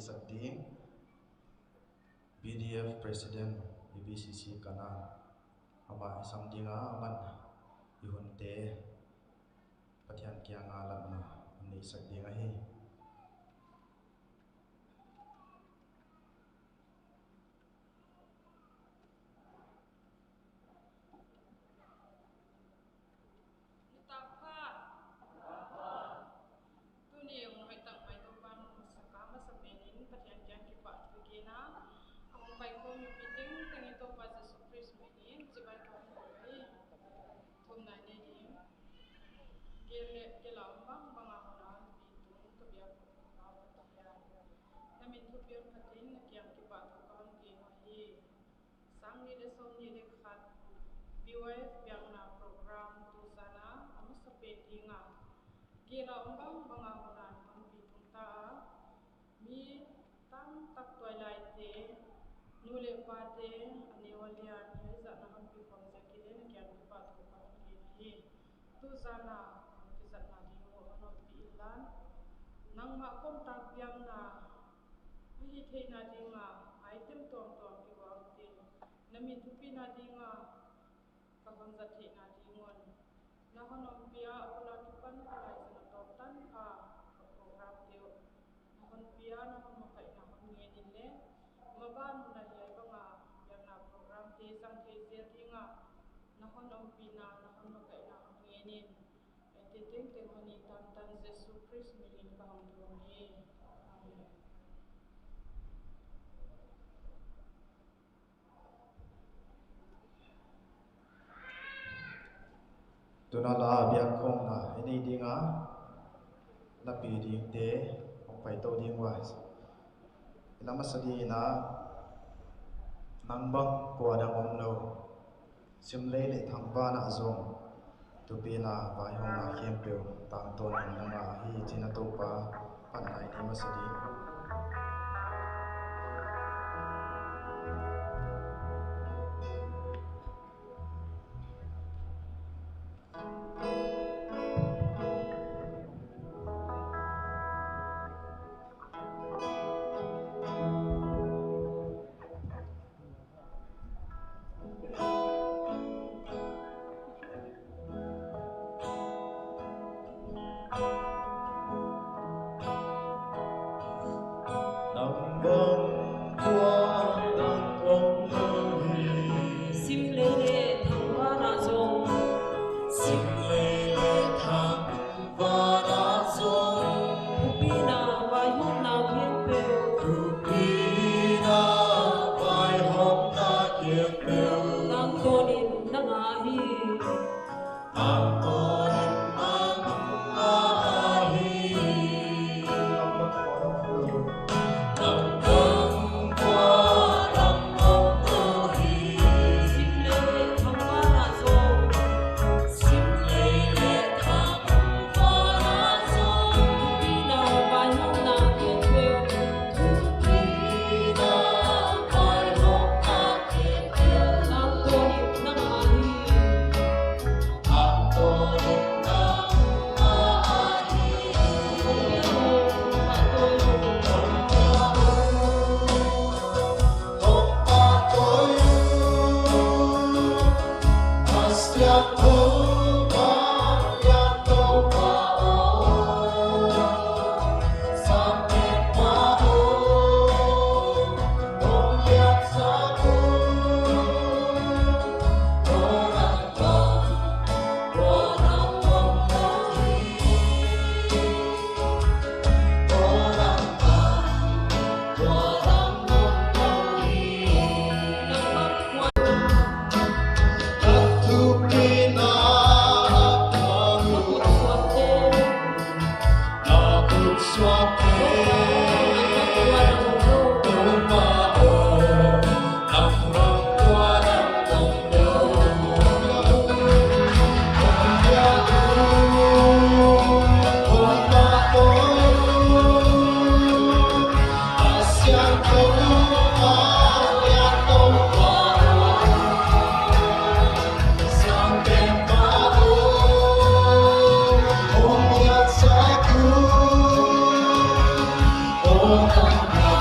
Nangchinhau BDF President EBCC Kanaan ama samdinga aman ihunte pathian kya ngalam na ni sakdinga hi BYF Biakna program Thugenna Masa Pedinga Gila umbang bangahunan ang Piitu mi tam tak twilight nule pate aniwalian heza na ang Kikhop zakile na kyan kipat ko Pamngaihlian Thugenna kizat na dingo ano Piilan nang makom tagyam na hihitay na dinga item tuang kiwagtin namin tupi na dinga Kahonzati na dingon nahonom pia pula tupan kalay sa natotan ka program dio nahon pia nahon makai nahon ngenile maban na yay nga yang na program te sang te tinga nahonom pina nahon makai nahon ngenin etiting te honi tan Yesu Christ milin kahong ni amen. Tunala Biakkhawmna ini dinga lapi ding te pai to ding wa ilama sadina nangbang kuadang omno simlei le thangpa na zong tupina bayhong na khempeu tangton nanga hi china topa panai ni masadi Oh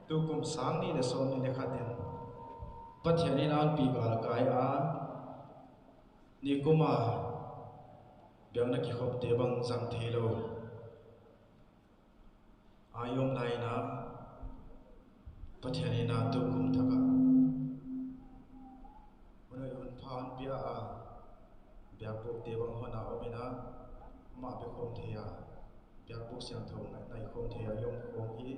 tukum sang ni le son ni le khaten pathiani nan pi gal kai a ni kuma Biakna Kikhop te bang jang thelo ayom lai na pathiani na tukum thaka unai un phan pia a Biakpu tebang hona omina ma be khom thea Biakpu siang thong nai khom thea yom khom hi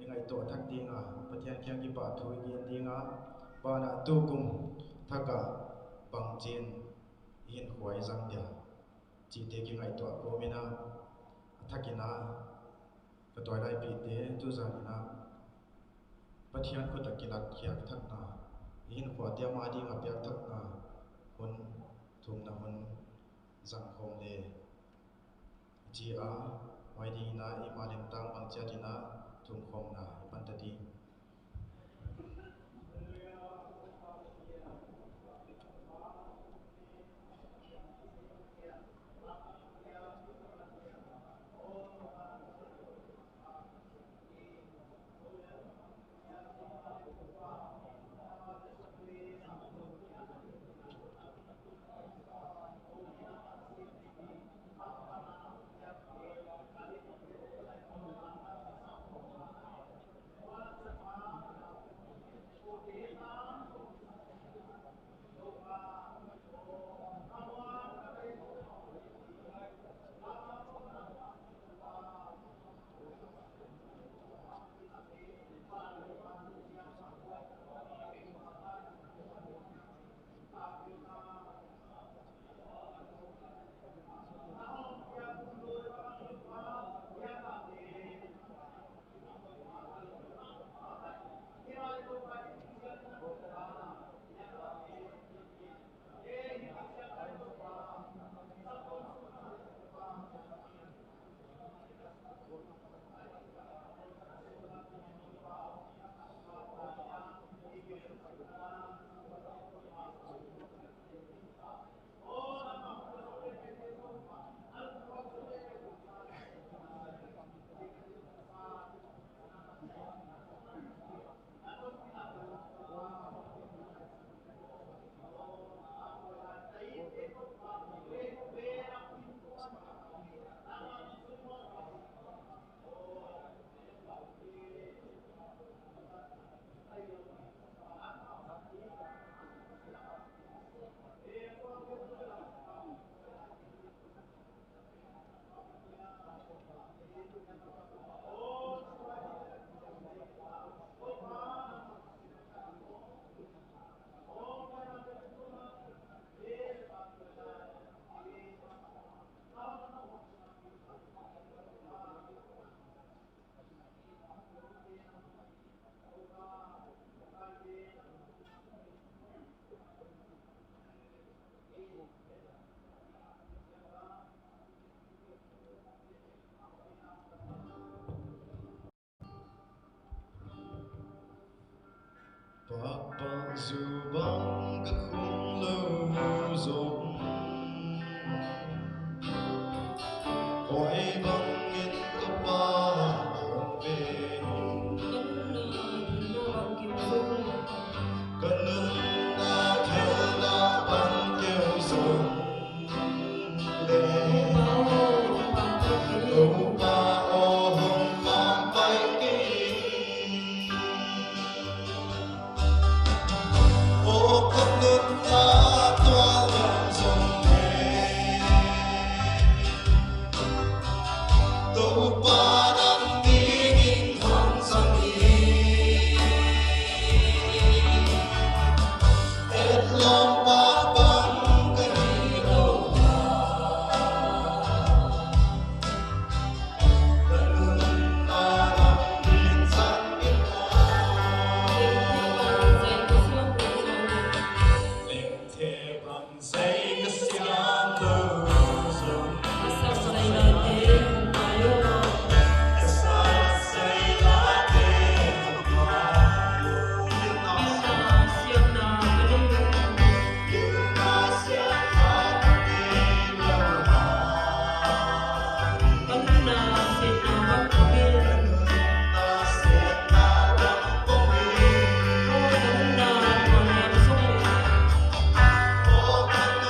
ingai to thak dinga pathian kyang ki pa thui gen dinga bana tu kum thaka bangjin hin khwai jang dia chi te ki ngai to ko mina thakina ka toy dai pi te tu zanina pathian ko takilat khyak thakna hin khwa tia ma dinga pyak thakna hun thumna hun jang khom le ji a wai dina I malim tang bang chatina thumkhawmna pantati Bang zubang ka khung lâu rộng hỏi bang in ka pa về cần nâng na theo na bang kêu rộng lên đâu ba ô hồng mang bay kinh ô con nước ta toa lòng rộng lên đâu ba đang đi in hồng sang đi et lòng ba băng cái đi đâu cần nước ta đang đi sang biển lên thế bằng giấy cái xiang lâu rộng sa say la te Oh,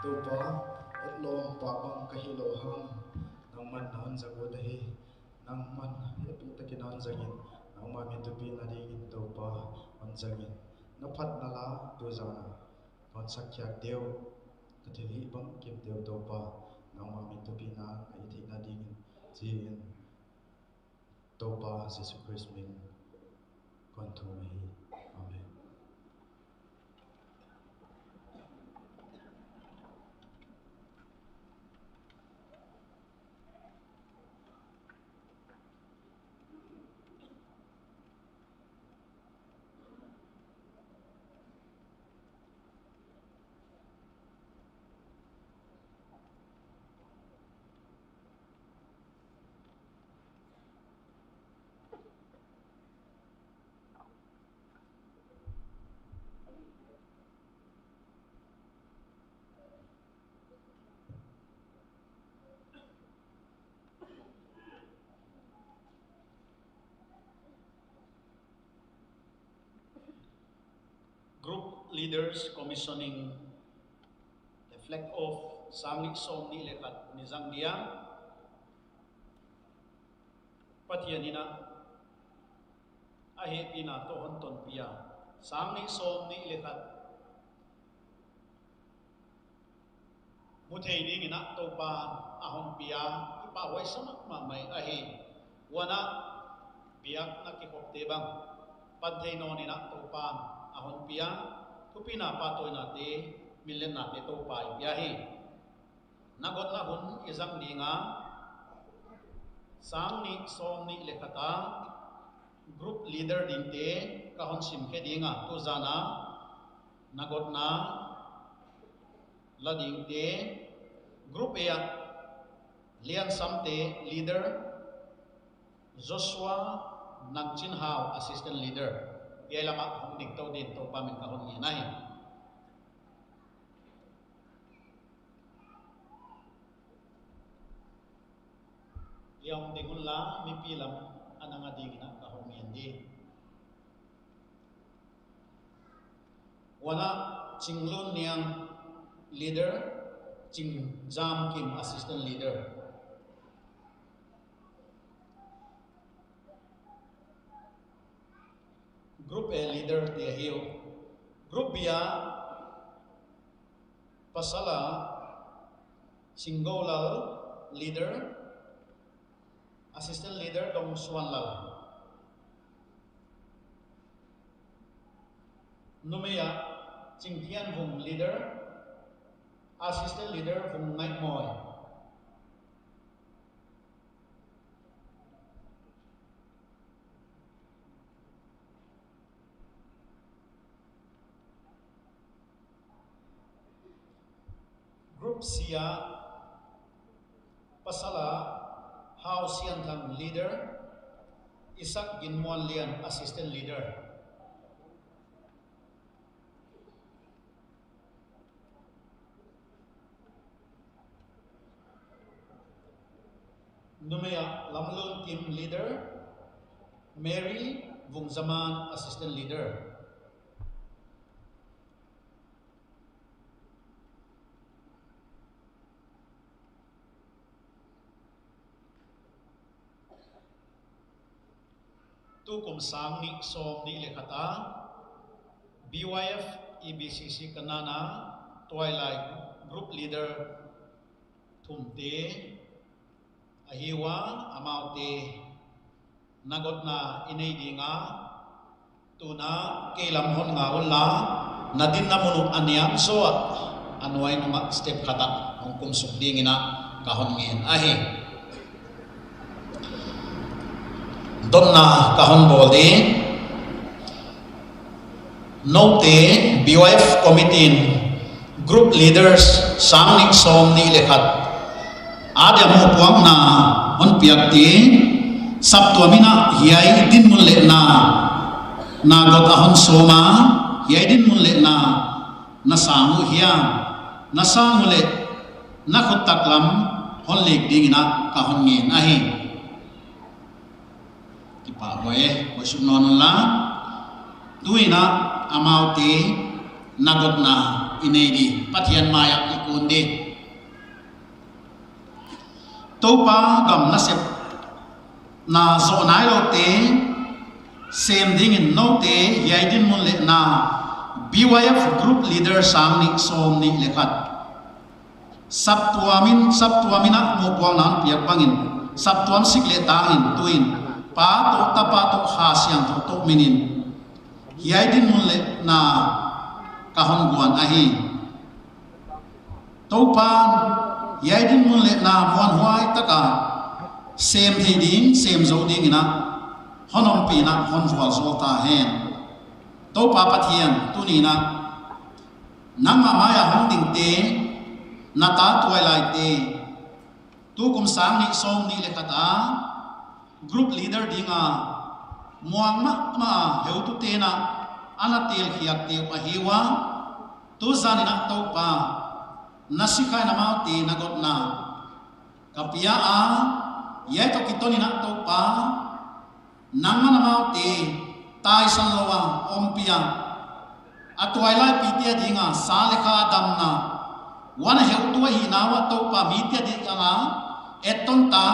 Tupa at lom pamang kahilohang nang man naon zagodahi nang man epitakinan zagin nang mamin tupi na digin tupa on zagin napat nala tuzana on sakyak deu katihi bang kim deu tupa nang mamin tupi na ithi na digin jin tupa Yesus Kristus min kontuhi. Amen. Group leaders commissioning the flag-off Samnik-som ni Lekat ni Zangdiang Patianina ahe pina to honton pia Samnik-som ni Lekat muthei ni ngina to pa ahon pia ipa wai samak mamai ahe wana Biakna Kikhop tebang panthei no ni na to pa ahon pia kupina patoy nate milen nate to pai biahi nagot na hun izang dinga sangni somni lekata group leader dinte kahon simke dinga to jana nagot na ladingte group ya lian samte leader Joshua Nangchinhau assistant leader Yelama hong diktaw din to pamin kahon nginay. Yang dingun la mipilam anang ading na kahon ngindi. Wala Chinglun niyang leader, Chingthianvung assistant leader. Group A leader dia hiu. Group B pasala Singgolal leader, assistant leader Dongsiamding. Numaya Chingthianvung leader, assistant leader Pamngaihlian. Group C pasala Hau Sianthang leader, Ginbiaksang G assistant leader. Numaya Lamlun team leader, Mary Vungzaman assistant leader. Tukum Samnik som ni Lekata BYF EBCC Kanaan Twilight group leader Thumte ahiwa amaute nagot na inaidinga tuna kelam hon nga wala nadin na munuk aniam so anuay numa step kata ang kumsukdingin na kahon ngin ahi Thumna kahon boldi note BYF committee group leaders Samnik som ni Lekat ada mo PUANNA on piakti sabtu amina hiai din mulle na nagot ahon soma hiai din mulle na nasamu hiam nasamule nakot taklam hon leg dingina kahon ngin ahi tipa boy wasum non la duina amauti nagot na inedi pathian maya ikundi topa gam na sep na zo nai lo te sem ding in no te yaidin mun le na BYF group leader sang ni som ni lekhat saptuamina mo puang nan piak bangin saptuam sikle tangin tuin pa to tapa to khasiang to minin yaidin mun le na kahon guan ahi topan yaidin mun le na muan huai taka sem thei ding sem zo ding ina honom pi na hon fual so ta hen to pa pathian tu ni na nang ma maya hong ding te na ta tuai lai te tu kum sang ni som ni le khata group leader dinga muang ma heu tu te na ana tel khiak te pa hiwa tu zani na to pa nasikai na mau te na got na kapia a ye to kitoni na to pa nang na mau te tai san lowa ompia atwai lai pitia dinga sa lekha dam na wana heu tu hi na wa to pa mitia dinga eton ta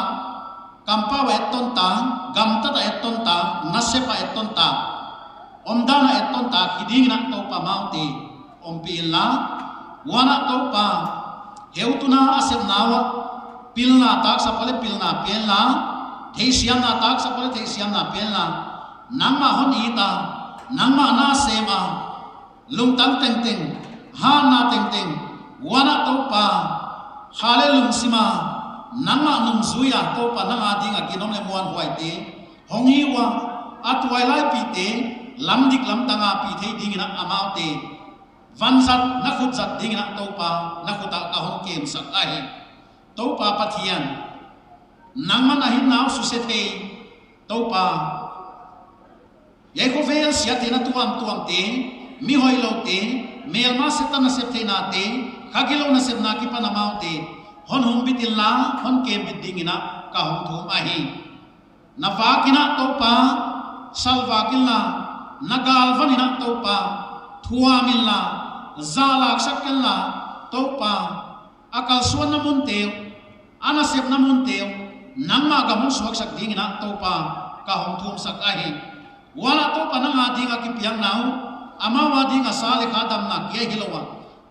kampa wa eton ta gam ta eton ta nasepa eton ta omdana eton ta hiding na to pa mau te ompila wana to pa heu tu na asem nawa pilna tak sa pale pilna pelna theisiam na tak sa pale theisiam na pelna nangma hon ita nangma na sema lungtang teng teng ha na teng teng wana to pa khale lung sima nangma nung zuya to pa nanga dinga kinom le muan huai te hongi wa atwai lai pi te lamdik lam tanga pi thei dingina amau te vansat nakhut zat dingina to pa nakhuta ka hon kem sak ai to pa pathian nangma na hin naw su se thei to pa yai ko vel sia te na tuam te mi hoi lo te mel ma se tan na se te na te khagilo na se na ki pa na mau te hon hum bitil la hon kem bit dingina ka hum thum ahi na va kina to pa salva kilna nagal vanina to pa thuamil la zalak sakkelna to pa akal suan na mun te ana sep na mun te nangma ga mun suak sak dingina to pa ka hum thum sak ahi wala to pa nanga dinga ki piang nau ama wa dinga sale khadam na ke hilowa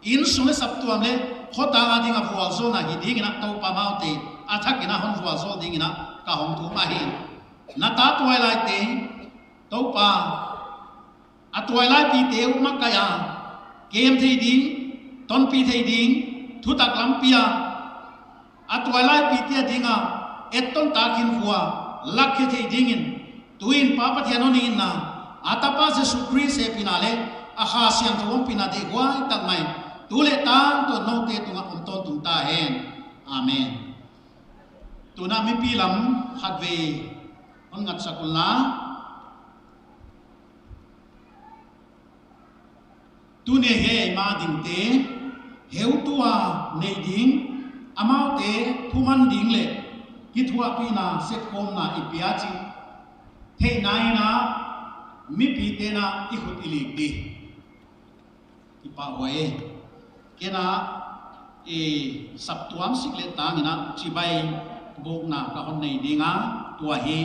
in sune saptuam le khota nga dinga fual zo na hi dingina to pa maute athakina hon fual zo dingina ka hom thu ma hi na ta tuai lai te to pa atuai lai pi te uma kaya kem thei ding ton pi thei ding thu tak lam pia atuai lai pi te dinga eton ta kin huwa lakhe thei dingin tuin papa thianoni na atapa se sukri se pinale akha siang thom pina de gwai tak mai tule tang to no te tunga ton tung ta hen amen tuna mi pilam hatwe on ngat sakulna tune he ma ding te heu tua nei ding amau te thuman ding le ki thua pina se khom na ipiachi thei nai na mi pi te na i khut ilik di ipa hoye kena saptuam sikle tangina chibai bok na ka hon nei dinga tua hi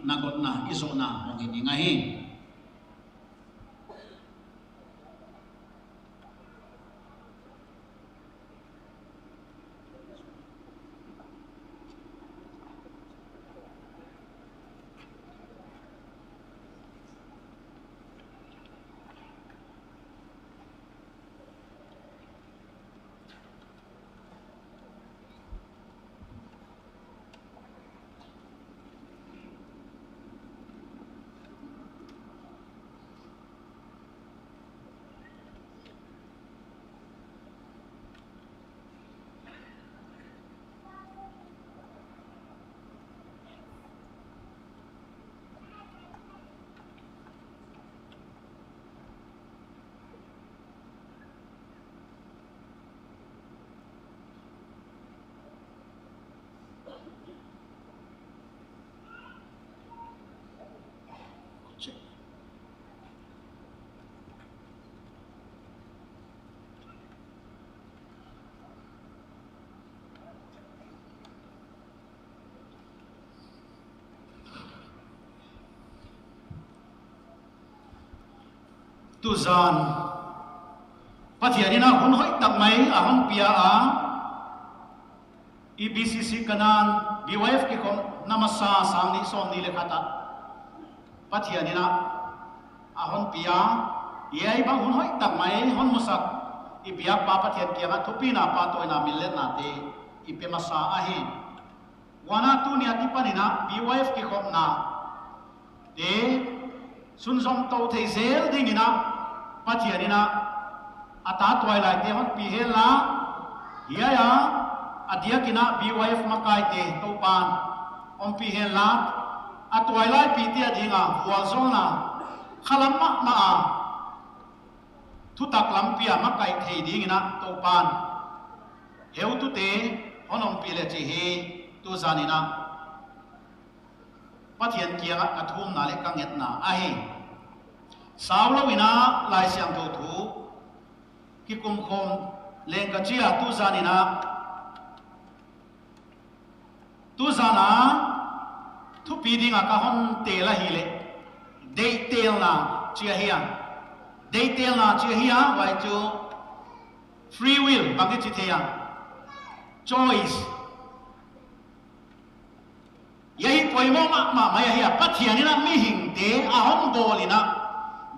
nagot na iso na ngi dinga hi tu zan pathianina hun hoi tak mai a hon pia a EBCC Kanaan BYF Kikhop Masa sang ni som ni le khata pathianina a hon pia yai bang hun hoi tak mai hon musak ibiak pa pathian kia nga thupina pa toina Mellahna te ipe masa a hi wana tu ni atipanina BYF Kikhop na te sunzom to thei zel dingina pathianina ata toilai te hon pi hela hiaya adiakina BYF makai te topan om pi hela atwailai pi te adinga huazona khalamma ma thutak lampia makai thei dingina topan heu tu te onom pi le chi hi tu zanina pathian kia ka thum na le kanget na ahi sawlowina lai siang tho thu ki kum khom leng ka chia tu zanina tu zana thu pi dinga ka hon te la hi le dei tel na chia hian dei tel na chia hian wai chu free will bagi chi thea choice yai poimo ma mai hi pathianina mi hing te a hon bolina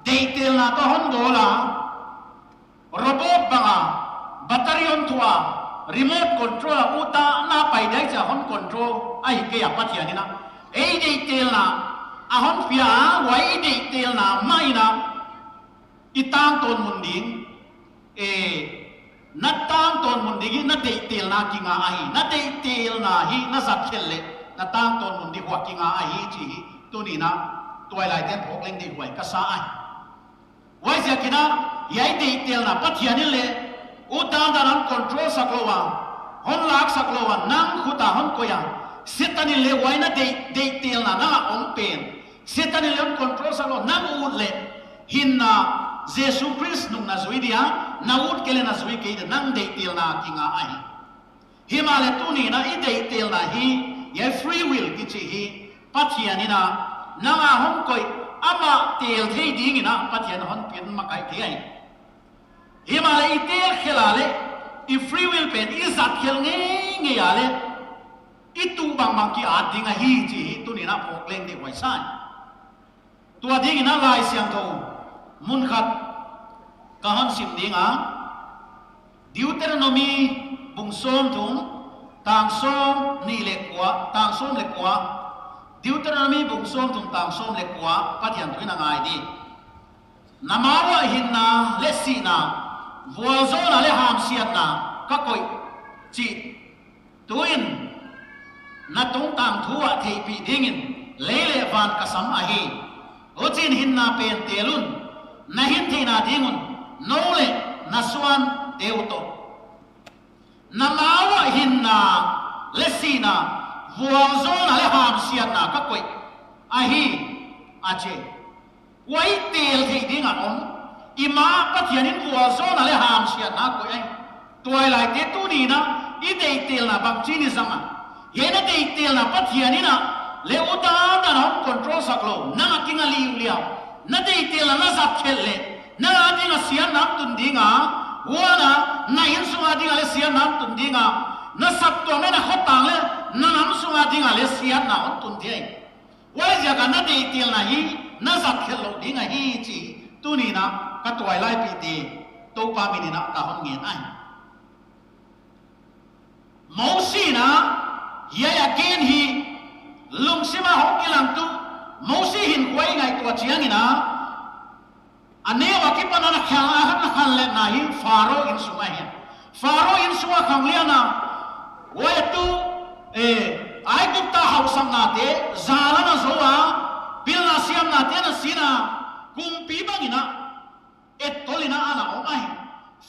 dei tel na ka hon bola robot banga battalion thua remote control uta na pai dai cha hon control ai ke ya pathianina ei dei tel na a hon pia wai dei tel na mai na itang ton munding na tang ton munding na dei tel na kinga ai na dei tel na hi na zat khelle na tang ton mundi hwa kinga ai chi tu ni na toilai ten phok leng dei huai ka sa ai wai sia kina yai dei tel na pathianin le utang danan control saklowa hon lak saklowa nang khuta hon koya setani le waina dei tel na na om pen setani le control saklo nang ut le hinna jesu christ nung na zui dia na ut kele na zui ke nang dei tel na kinga ai himale tuni na I dei tel na hi ye free will ki chi hi pathianina nanga hon koi ama tel thei dingina pathian hon pin makai the ai himale itel khelale I free will pen izat khel nge yale itu bang ki adinga hi chi tu ni na phok leng de wai sai tua ding na lai siang tho mun khat ka han sim dinga Deuteronomy bungsom thum tangsom ni le kwa tangsom le kwa Deuteronomy bungsom thum tangsom le kwa pathian tuina ngai di namawa hinna lesina vuazona le ham siatna ka koi chi tuin na tung tang thua thei pi dingin lele van kasam ahi ochin hinna pen telun na hin thina dingun nole naswan teuto namawa hinna lesina vuazona le ham siatna ka koi ahi ache wai tel thei dinga om ima pathianin vuazona le ham siatna ko ai toilai te tu ni na I dei tel na bang chini sama yena dei tel na pathianina le uta da na control saklo na kinga liulia na dei tel na zat khelle na adinga sian nam tun dinga wana na in sunga dinga le sian nam tun dinga na sap to me na khotang le na nam sunga dinga le sian na on tun thei wai jaga na dei tel na hi na zat khello dinga hi chi tu ni na ka toilai pi ti to pa mi ni na ka hon ngen ai Mausi na ya again hi lungsima hong Lantu Mausi hin kwai ngai tua chiang ina anewa ki panana khala han khan le na hi faro in sunga hi faro in sunga khangliana wa tu ai gupta hausam na te zala na zoa pilna siam na te na sina kumpi bangina etolina ana omai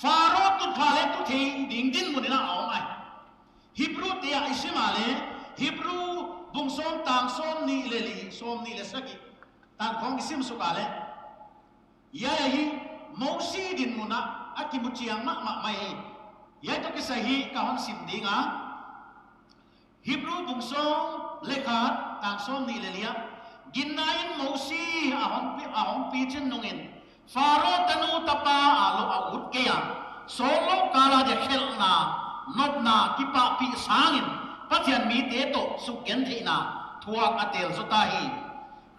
faro tu thale tu thei ding din munina omai Hebrew te isimale Hebrew bungsom tang som ni le saki tan khong isim sukale ya hi Mausi din muna akimuchiang ma mai ya to kisahi ka hon sim dinga Hebrew bungsom lekhat tang som ni le lia ginain Mausi ahon pi chen nungin Faro tanu tapa alo out kaya solo kala de khelna nopna kipa pi sangin pathian mi te to suken theina thuak atel sotahi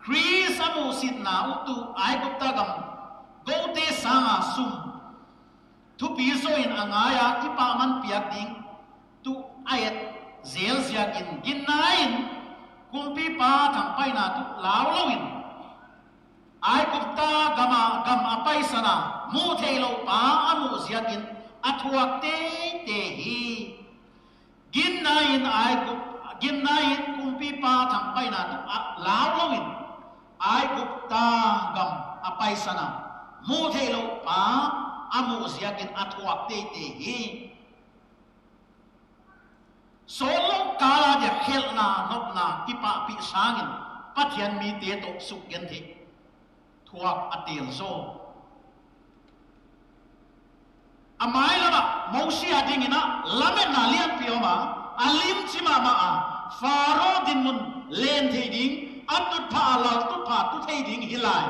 Chris amu sitna utu ai gupta gam gote sanga sum thu pi so in angaya kipa man piak ding tu ayat zel ziakin ginain kumpi pa thampai na tu lawlowin ai gupta gama gam apai sana mu theilo pa amu ziakin athuak te hi ginain ai gup ginain kumpi pa thampai na tu lawlowin ai gupta gam apai sana mu theilo pa amu ziakin athuak te hi solo kala de khelna nopna kipa pi sangin pathian mi te to sukgen the thuak atel so amai lama mausi adingina lamen na lian pioma alim chima ma a faro din mun len the ding atut pha la tu pha tu the ding hilai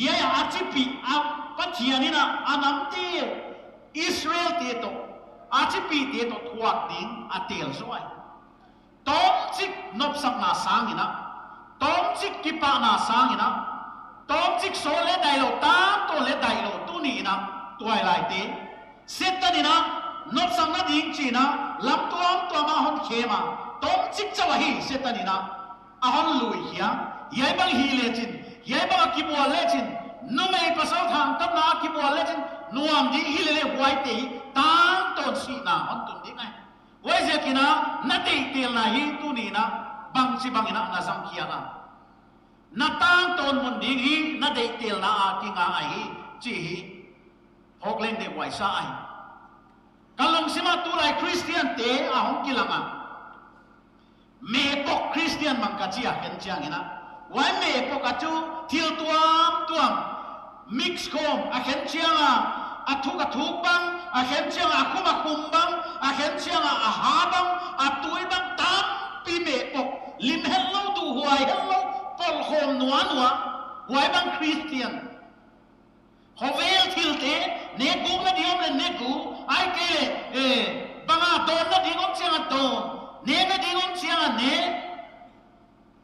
ye achipi a pathianina anam te Israel te to achipi te to thuak ding atel so ai tom chik nop sak na sangina tom chik kipa na sangina tom chik so le dai lo ta to le dai lo tu ni na tuai lai te setanina nop sak na ding china lam tuam to ma hon khema tom chik chawahi setanina ahon lui hia yai bang hi le chin yai bang ki bo le chin nu mei pasau thang tam na ki bo le chin nuam di hi le huai te tang ton si na hon tun ding ai wai je kina na te tel na hi tu ni na bang si bang ina na sam khia na na tang ton mun ding hi na de tel na a ki nga ai hi chi hi hok leng de wai sa ai kalong sima tu lai Christian te a hong kilanga me pok Christian mang ka chia hen chiang ina wai me pok ka chu thil tuam mix kom a hen chiang a thu ka thu bang a hen chiang a khum bang a hen chiang a ha bang a tui bang tam pi me pok lim hello tu huai hello pol khom nuan wai bang Christian hovel thil te ne gu na diom le ne gu ai ke banga ton na dingom chiang a ton ne na dingom chiang a ne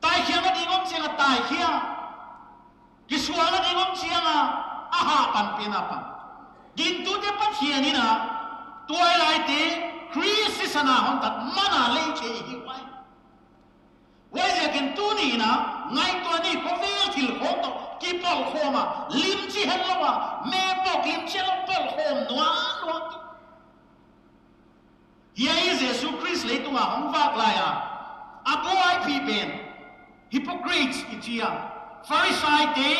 tai khiang na dingom chiang a tai khiang kiswa na dingom chiang a aha pan pina pan din tu te pathian ni na tuai lai te Christ sana hon tat mana le che hi wai je kin tu ni na ngai to ni ko vel thil ho to ki pol khoma lim chi hello wa me pok lim chi lo pol khom nuan tu ye Jesus Christ le tu ma hong vak lai a ko ai pi ben hypocrites itia Pharisee te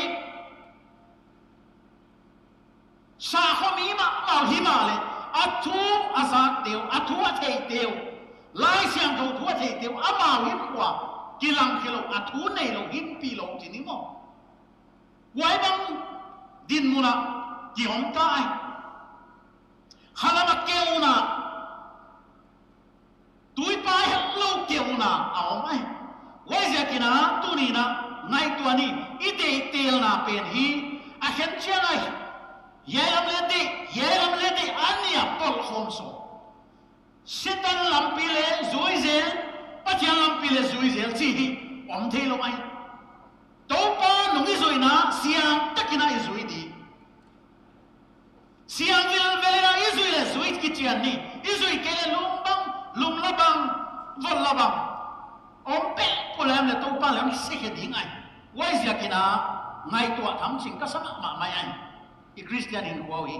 sa khomi ma mau hi ma le athu azak teu athu a thei teu lai siang tho thu a thei teu a mau hi kwa kilang kilo athu nei lo hin pi lo chi ni mo wai bang din muna ki hom ta ai halama keuna tui pa hello keuna aom ai wai ja kina tu ni na ngai tu ani ite tel na pen hi a hen chiang ai yelam le de ania pol khom so setan lampile zuizel pathian lampile zuizel chi hi om thelo ai to pa nungi zoina siang takina izui di siang velena izui le zuit kichian ni izui kele lum labang vol labang om pe pulam le to pa lam sikhe ding ai wai zia kina ngai to tham sing ka sama ma mai ai i Christian in Huawei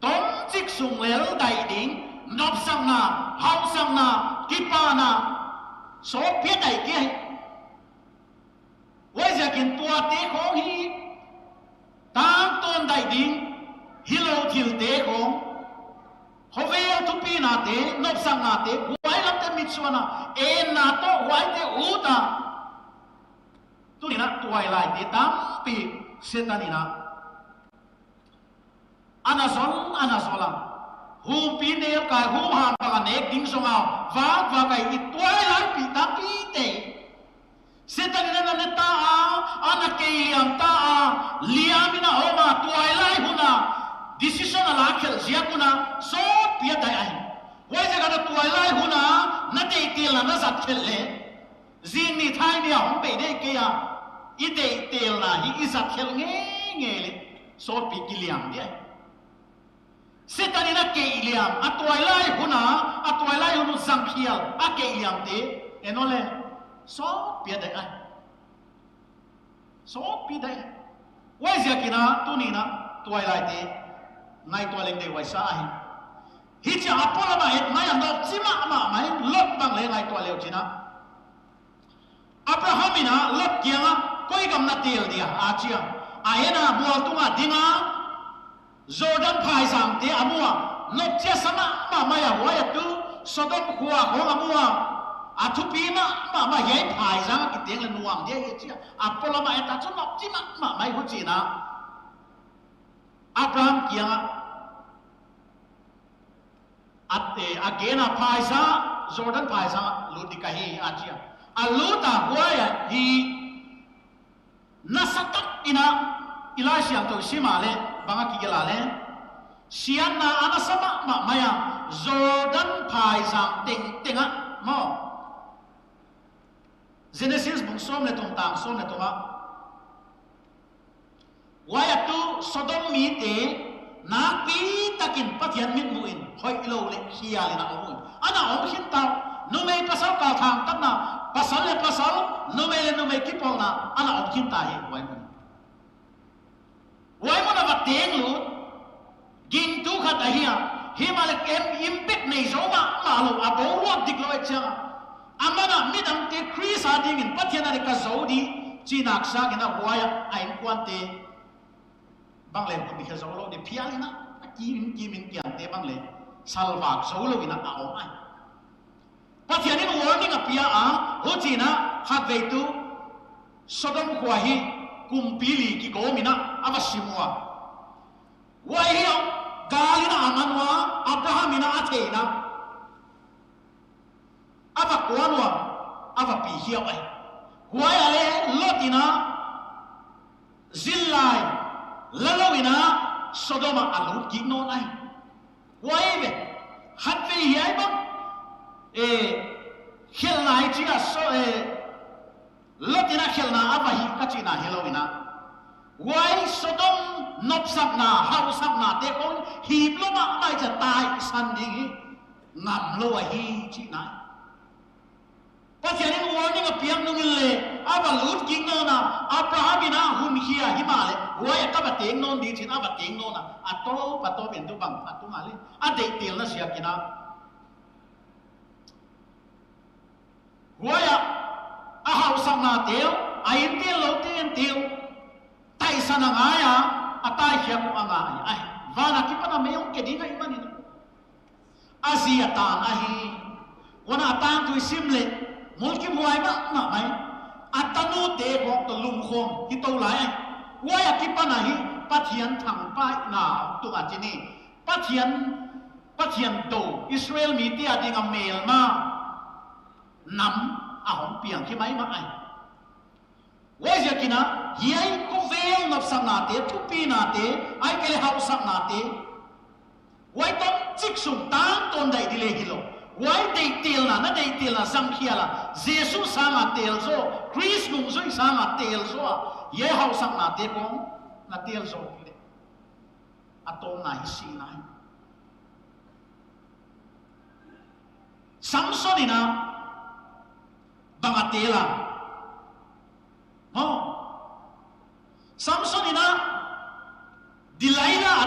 tom chik sung lel dai ding nop sang na hau sang na kipa na so phe dai ke wai ja kin tua te khong hi tang ton dai ding hilo thil te khong hovel tu pi na te nop sang na te wai lam te mitsuana en na to wai te uta tu ni na tuai lai te tam pi setanina anasola hum pi ne ka hum ham pa ne ding songa va kai i tuai lai pi ta pi te setanina na ta ana keiliam ta liamina oma tuailai huna decision ala khel ziakuna so pia dai ai wai jaga na tuailai huna na dei tel na zat khel le zin ni thai ni hom pe de ke ya I dei tel na hi izat khel nge le so pi kiliam dia setani na keiliam atuailai hunu zangkhial a keiliam te enole so pia dai ai so pi dai wai ziakina tunina tuailai te ngai toaleng de wai sa ai hi cha apola ma et ngai andok chima ma mai lot bang le ngai toaleu china Abrahamina lot kianga koi gam na tel dia achia aena mual tunga dinga Jordan phai sang te amua nok chia sama ma maya waya tu Sodom khuwa khong amua athupi ma yai phai sang ki teng la nuam dia ye chia apola ma eta chonok chima ma mai hu china Abraham kianga ate agena phai sa Jordan phai sa ludikahi achia aluta waya hi nasatak ina ilasiam to simale banga kigelale sianna anasama ma maya Jordan phai sang tenga mo Genesis bungsom le tong som le tonga waya tu Sodom mi te na pi takin pathian min muin hoi lo le hiali na muin ana om hin taw numei pasal ka thang tapna pasal le pasal numei kipol na ana om hin ta hi wai mo na bateng lu ging tu khat ahia himale kem impact nei zo ma lo abo ro diklo cha amana midam te Chris ading in pathian ani ka zodi chinak sa gina waya ain kwante bangle ku dikha zo lo de phialina kimin pian te bangle salwak zo lo ina a om ai pathian in warning apia a ho china khat ve tu Sodom khwahi kumpili ki gomina avasimua wai hiyo galina amanwa Abrahamina atheina ava kwanwa ava pi hiyo ai wai ale lotina zillai lalawina Sodoma alut ki non ai wai ve hatve hiai ba khelnai chiga so lotina khelna abahi kachina helowina wai Sodom nopsakna hausakna te kon hibloma mai cha tai sanding ngam lo hi china pathian warning apiam nungile abalut kingona Abrahamina hun hia himale wai ka bateng non di chin abateng nona ato pato bentu bang atumale ade tel na siakina waya ahau samna tel ain tel lo tel tai sana ngaya atai hiam anga ai vana kipana meyong kedina imanina azia tan ahi wana tan tu simle mulki muai ma mai atanu te ko to lum khom ki to lai waya kipana hi pathian thang pai na tu achini pathian do Israel mi ti adinga mel ma nam ahom piang ki mai ma ai wai yakina hiai ko vel nop sang na te thupi na te ai kele hau sang na te wai tom chik sum tang ton dai dile hilo wai dei tel na sang khiala Jesus sanga tel zo Chris mung zo sanga tel zo ye hau sang na te ko na tel zo le atom na hi si na Samsonina bangatela Samsonina Delilah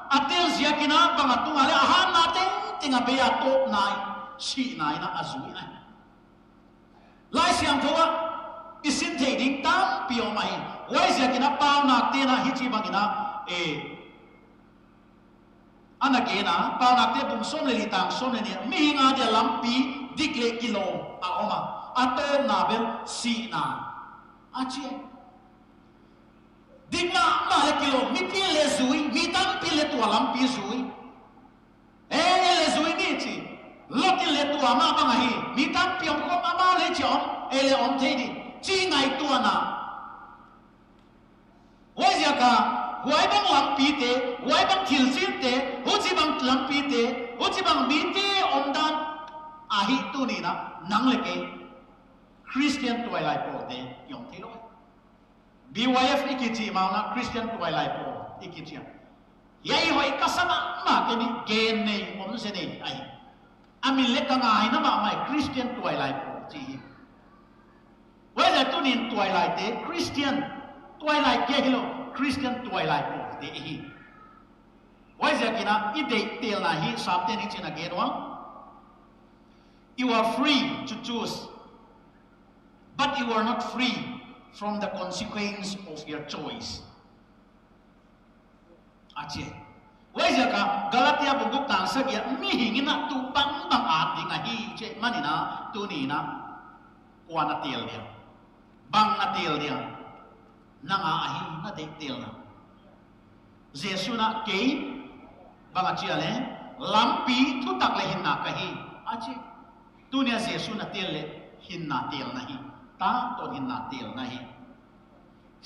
atel ziakina bangatungale ahan natin tinga beato nai si nai na azui ai lai siang thowa isin theding tam pio mai wai ziakina pau na te na hichi bangina anakena pau na te bum som le litang som le ni mi nga de lampi dikle kilo a oma atom na bel si na achi digna ma le kilo mi pi le zui mi tam pi le tu alam pi zui le zui ni chi lo ki le tu ama ba hi mi tam pi om ko ama le chom ele om the di chi ngai tua na wai ja ka wai bang lam pi te wai bang thil sin te hu chi bang lam pi te hu chi bang mi te om dan a hi tu ni na nang le ke Christian twilight po te yong thi lo BYF EBCC mauna Christian twilight po EBCC yai hoi kasama ma ke ni gen nei om se nei ai amin le ka ngai na ma mai Christian twilight po chi wai ja tu nin twilight te Christian twilight ke hilo Christian twilight po te hi wai ja kina I de tel na hi sapte ni china ge no you are free to choose but you are not free from the consequence of your choice ache wai ja ka Galatia bunguk tang sa ya mi hingina tu bang bang a ding a hi che manina tu ni na kwa na tel dia bang na tel dia nanga a hi na de tel na Jesu na ke bang a chia le lampi thu tak le hin na ka hi ache tu ne Jesu na tel le hin na tel na hi ta to hin na tel na hi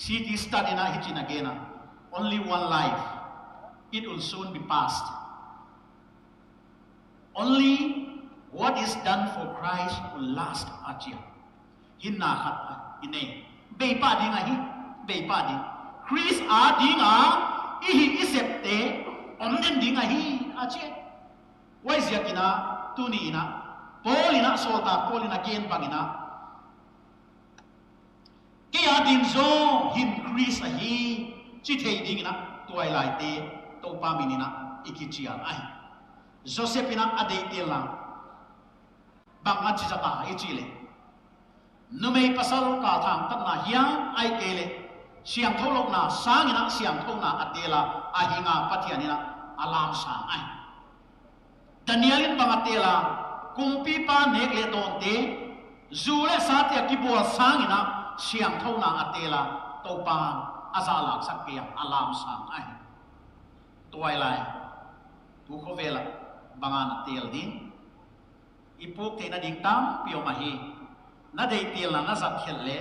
city study na hi china ge na only one life it will soon be past only what is done for Christ will last achia hinna khat ine be pa ding a hi be pa ding Chris a ding a I hi isepte om den ding a hi achia wai zia kina tu ni ina polina solta polina gen bangina ke a din zo hin Chris a hi chi thei ding ina twilight te to pa minina ikichia ai Josephina ade tela bang achi jata ichile numei pasal ka thang tan na hiang ai kele siang tholok na sangina siang thona atela ahinga pathianina alam sang ai Danielin bang atela kumpi pa nekle don te zule satya kibol sangina siang thona atela to pa azala sakya alam sang ai twilight tu ko vela bangan tel din ipuk te na ding tam pio mahi na dei tel na zat khel le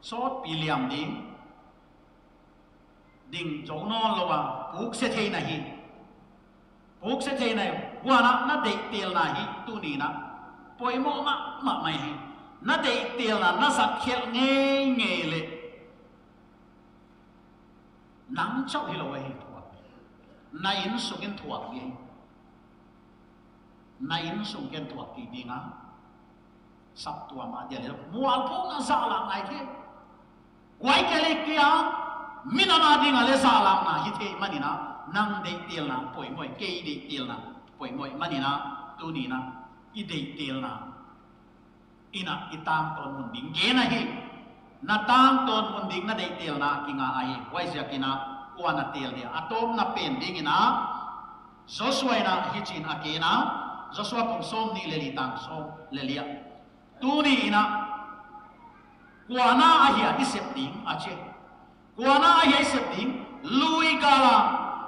sot piliam ding jong non lo wa puk se thei na hi puk se thei na wa na dei tel na hi tu ni na poi mo ma mai hi na dei tel na zat khel nge nge le nang chau hi lo hi na in sungin thuak ni na in sungin thuak ki dinga sap tua ma dia le mual pho na sa la ngai the wai ke le kia mina ma dinga le sa la na hi the manina nang de tel na poi moi ke de tel na poi moi manina tu ni na I de tel na ina itang ton mun ding ge na hi na tang ton mun ding na de tel na kinga ai wai sia kina PUANNA tel dia atom na pen ding ina Joshua na hichin akena Joshua pong som ni leli tang som lelia tu ni ina PUANNA ahia isep ding ache PUANNA ahia isep ding lui kala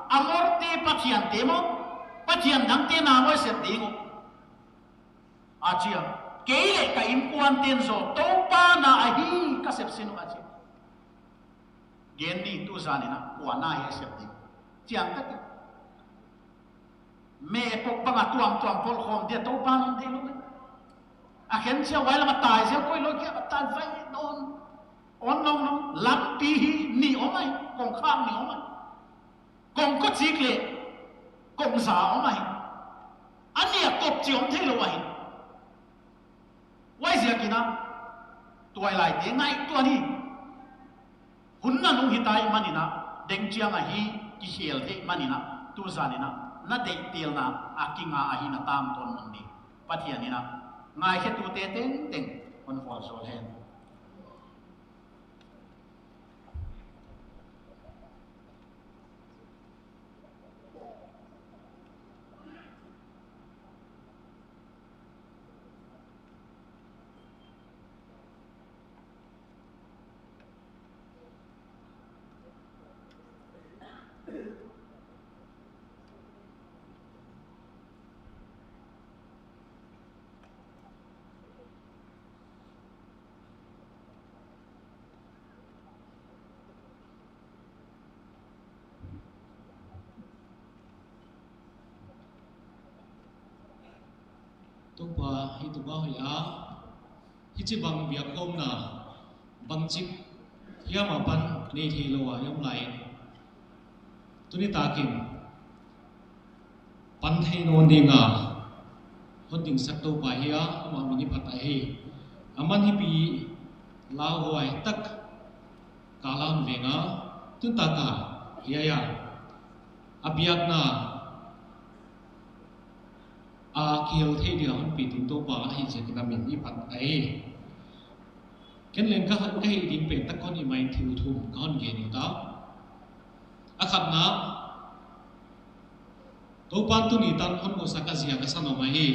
amorte pathian temo pathian dang te na mo isep ding achia keile ka impuan ten zo to pa na ahi kasep sinu ache Gendi tu zanina PUANNA ye septi chiang tak me pok banga tuam pol khom dia to pa non de lo a khen sia wai la ma tai sia koi lo kia ma tai vai don on nong nong lam pi hi ni o mai kong kham ni o mai kong ko chik le kong sa o mai ania kop chiom the lo wai sia kina twilight de ngai tu ni Hunna nung hitai manina dengchiang a hi ki hel the manina tu zanina na de tel na akinga a hi na tam ton mundi pathianina ngai he tu te teng on fol sol hen Tupa itu bahaya hici bang Biakkhawmna bang cik ya mapan ni thilowa yom lain tuni takin pan thei non dinga hoding sakto pa hiya ama mini phatai aman hi pi lao hoi tak kalam venga tun taka hiya ya Biakna kiel thei dia hon Piitu to pa hi je kana min i pat ai ken len ka han kai ding pe tak kon i mai thiu thum kon ge ni ta akhat na to pan tu ni tan hon ko sakazia ka san ma hi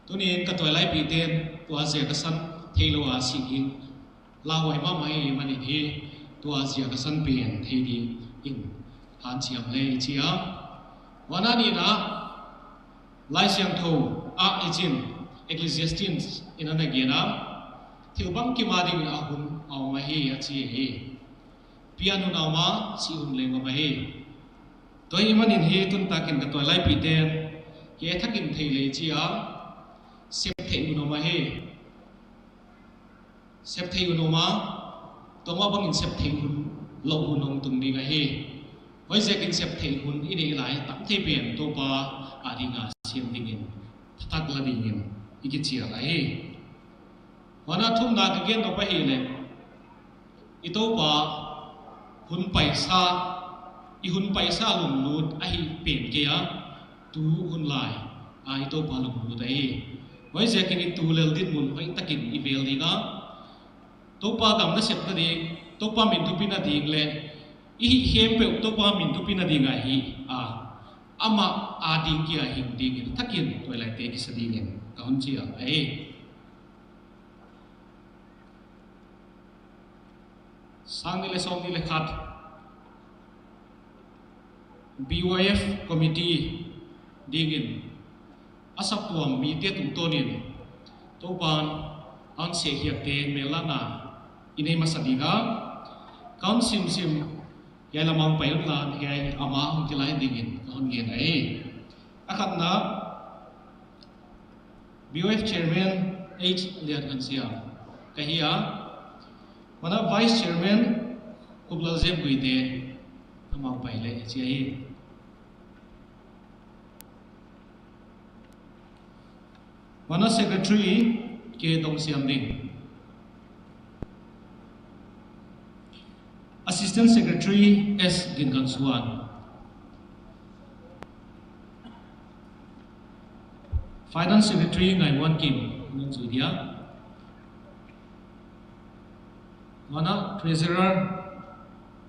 tu ni ka toy lai pi ten to azia ka san theilo a si in la wai ma mai mani hi to azia ka san pen thei di in han chiam le chia wana ni na lai siang tho a echin ecclesiastes in an agena thilbang ki ma ding a hun aw ma hi a chi hi piano na ma si hun le ma hi toy man in hi tun takin ka toy lai pi ten ke thakin thei le chi a sep thei no ma hi sep thei no ma to ma bang in sep thei hun lo hun ong tung ni ga hi hoi je kin sep thei hun i nei lai tam thei pen to pa adinga siam dingin thak la dingin iki chia lai wana thumna ka gen no pa hi le ito pa hun paisa i hun paisa lum lut a hi pen ke ya tu hun lai a ito pa lum lut ai hoi je kin tu lel dit mun hoi takin i bel dinga to pa gam na sep na ding to pa min tu pin na ding le i hem pe to pa min tu pin na dinga hi ama ading kia hing ding thakin toilai te ki sadingen kaun chia ai sang ni le som ni le khat BYF committee dingin asap tuam mi te tum tonin to ban an se hiak te Mellahna inei masadiga kaun sim ya lamang Paubiaklal ya ama hong tilai dingin hon gen ai akhat na BYF chairman H lian kan sia kahia mana vice chairman kublal zem guide amang paile chi ai mana secretary ke Dongsiamding Assistant Secretary S. Ginbiaksang Finance Secretary Ngaiwan Kim Nangchinhau Mana Treasurer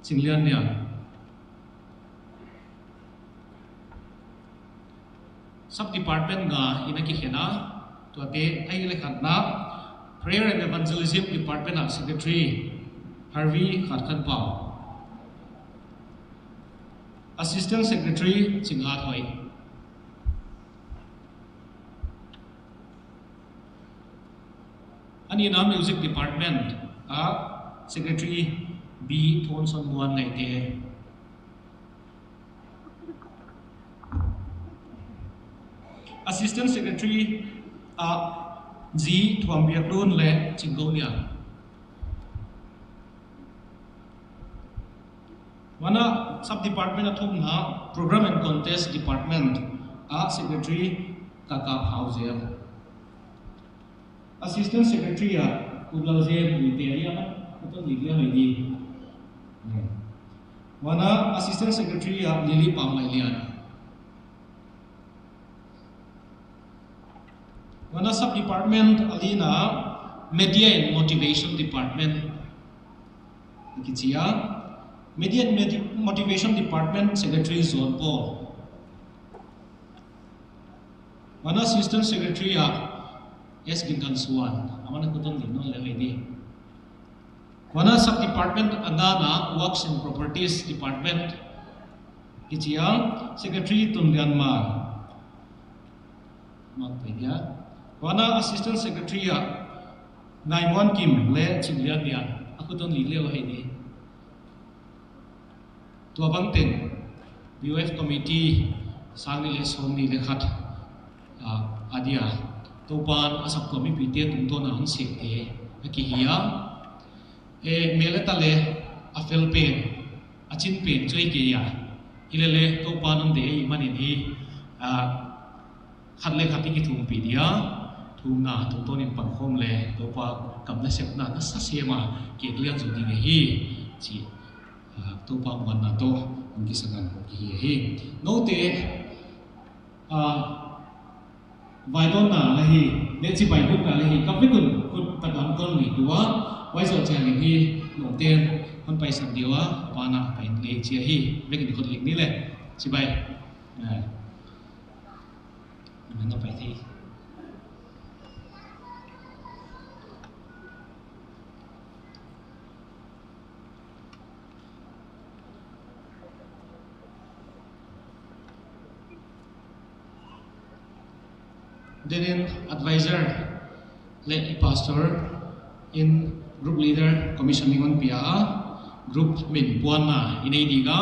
Chingthianvung Sub Department nga inaki hena tuate ai le khatna Prayer and Evangelism Department Secretary Harvey Khatkan Pao Assistant Secretary Chingthianvung Anina Music Department Secretary B Thangthiansong Naite Assistant Secretary G Thuambiaklal le Chingkhawmna Wana sub department Thumna Program and Contest Department Secretary Kikhop Assistant Secretary Kublal-Zem Witeria Kuto Ligya Haidi Wana Assistant Secretary Pamngaihlian Wana sub department Alina Media and Motivation Department Ikichia Media and Motivation Department Secretary Zone Paul. One Assistant Secretary S. Ginbiaksang Amana Kuton Lino Levedi. One Sub Department Agana Works and Properties Department Kichia Secretary Thumna Magpaya. One Assistant Secretary Ngaiwan Kim Le Chingthianvung Akuton Lilo Hedi. Tua bangten BYF committee sang ni le som ni le khat adia topan asap ko mi pite tungto na ang sekte akihiya meleta le afel pen achin pen choi ke ya ilele topan om de manin hi khatle khati ki thum pi dia thumna tungto nin pankhom le topa kamna sepna na sasema ke lian zu ding hi chi topa wanna to ngi sangan ki hi no te vài tôn na là hi để chỉ bài book là hi các biết kun tập làm con nghỉ đúa quay rồi chàng nghỉ hi nộp tiền con bay sắm điều á và na phải lấy chia hi với cái con lịch ní lên chỉ bài nó phải thi then advisor led pastor in group leader commissioning on pia group min PUANNA in diga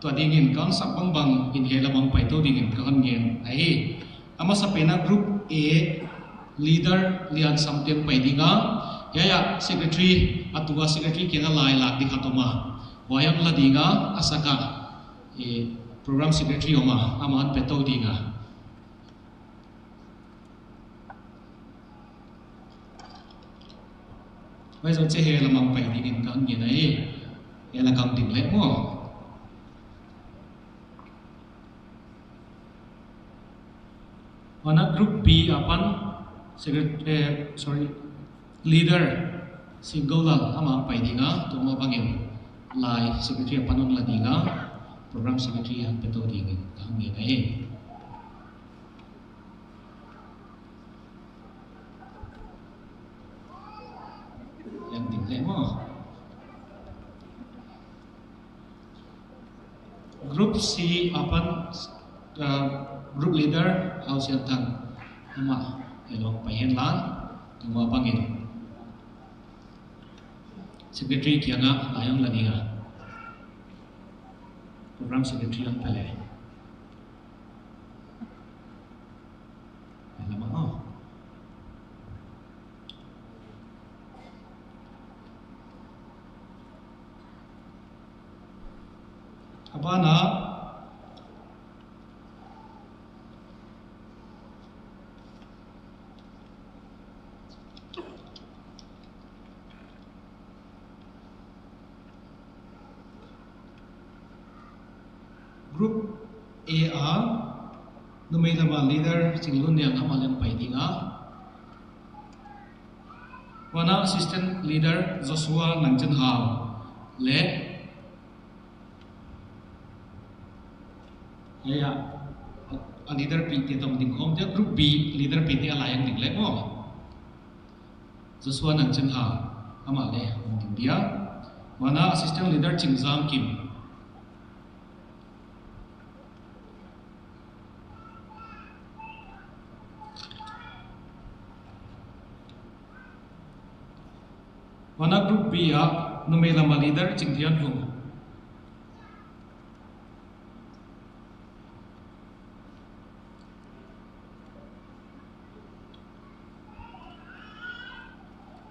to dingin kan sakbang bang in helamang paito dingin kan ngen ai ama sa pena group A leader lian samten paidinga ya secretary atua secretary kena lai lak dikhatoma wayam ladinga asaka program secretary oma aman peto dinga bây giờ chế hệ là mong phải đi đến con như này là con tỉnh lệ mua Wana group B apan leader single lal ama pai dinga to mo bangin lai secretary apan on la dinga program secretary an peto dingin kang ni nai yang tỉnh lệ mo group C apan group leader ausian thang ama elong pahen lan tuma bangin secretary kianga layong ladinga program secretary ang pale lama oh abana group A numay lama leader singlun yang amalan paidinga wana assistant leader Joshua Nangchinhau le ya a leader Piitu Thangthiansong dia group B leader Piitu alayang ding le mo Joshua Nangchinhau amale dia wana assistant leader Chingthianvung Kim wana group B numay lama leader Chingthianvung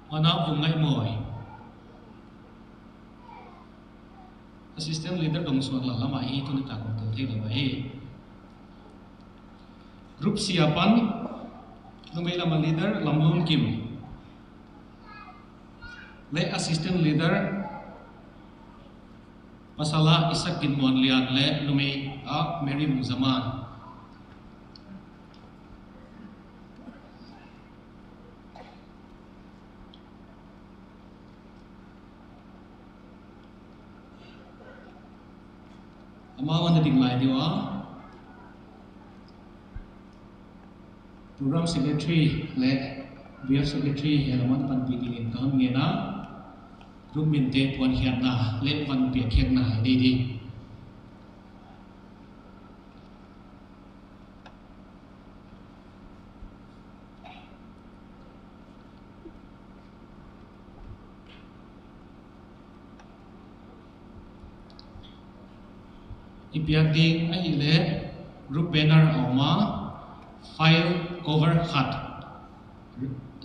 wana Vungzaman assistant leader Dongsiamding lama hi tu ni takut tu lama hi group C apan numay lama leader Lamlun Kim le assistant leader pasala Isak Ginbiaksang le numay Mary Vungzaman amawan na dinglay diwa program secretary le BYF secretary helaman panpidilin kahon ngena group minte PUANNA le Biakkhawmna di Ipiagding ay ile group banner oma file cover hat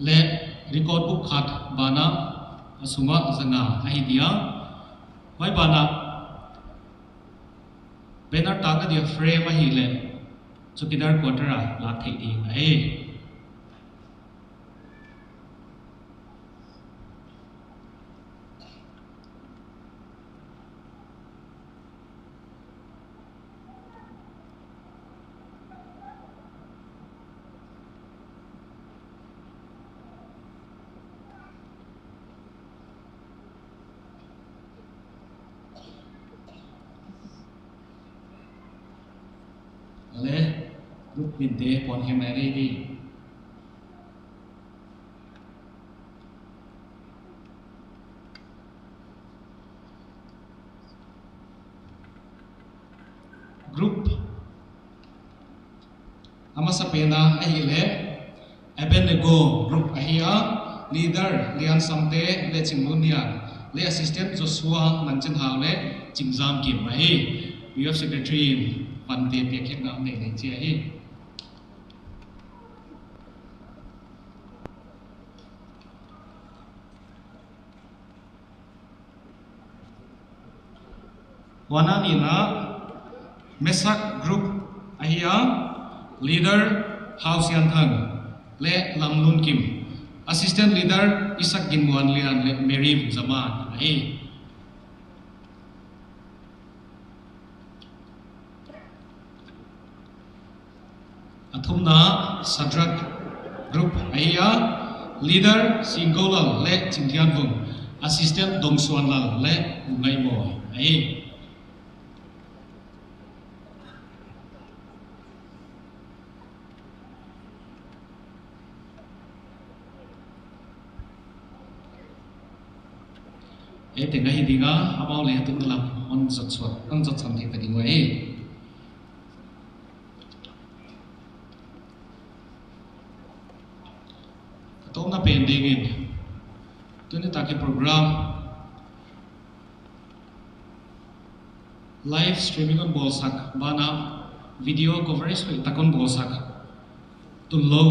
le record book khat bana asunga zanga ahidia mai bana banner tag dia frame hi le chukidar quarter la thei ding ai group binte pon hemari di group amasa pena ahile abenego group ahia leader lian samte le chingmunia le assistant Joshua Nangchinhau le Chingzam mai BYF secretary Pante Piakhopna Nemzoupui Wana nina Mesak group ahia leader Thangthiansong le Lamlun Kim assistant leader Ginbiaksang G le Mary Vungzaman ai Thumna Sadrak group ahia leader Singolal le Chingthianvung assistant Dongsiamding le Vungzaman ai tenga hidinga amau le tung lam on zat swat ang zat sam thei tading wai tom na pending in tuni taki program live streaming on bolsak bana video coverage ko takon bolsak tunlo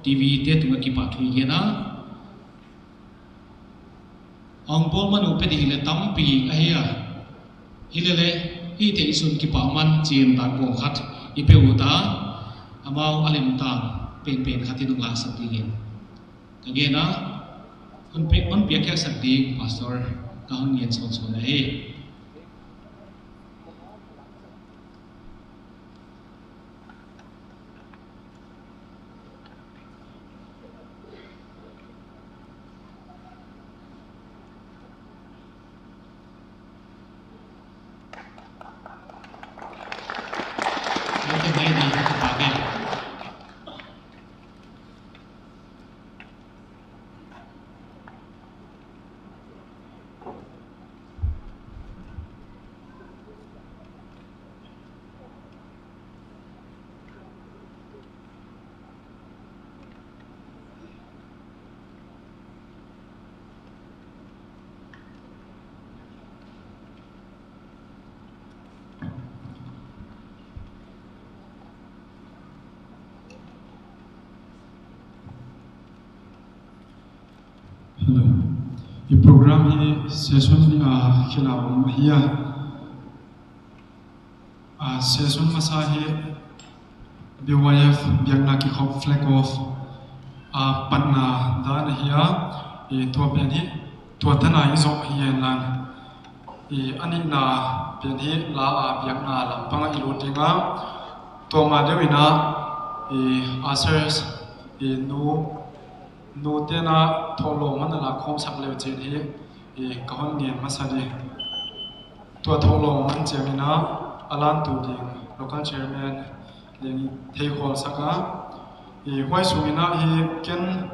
tv te tunga ki pathui gena Angbol man upedi hile tampi ahia hilele hi te isun ki paman chin ta bong khat ipeuta amau alim ta pen khati dung la satingin kagena on Biakkhawmna ding pastor kahun yen son ai Hello. The program is session Shalomi Donngaihlian. Session Masa BYF Biakna Kikhop FLAG-OFF PUANNA dan hiya tua pian hi tua thana izok hian lan ani na pian hi la Biakna lampanga ilutinga tua ma dewina asers nu tena tholo man la khom sak leo chen hi kahon nien masadi tua tholo man chemina Lantu ding local chairman leng thei khol saka hoi sumina hi ken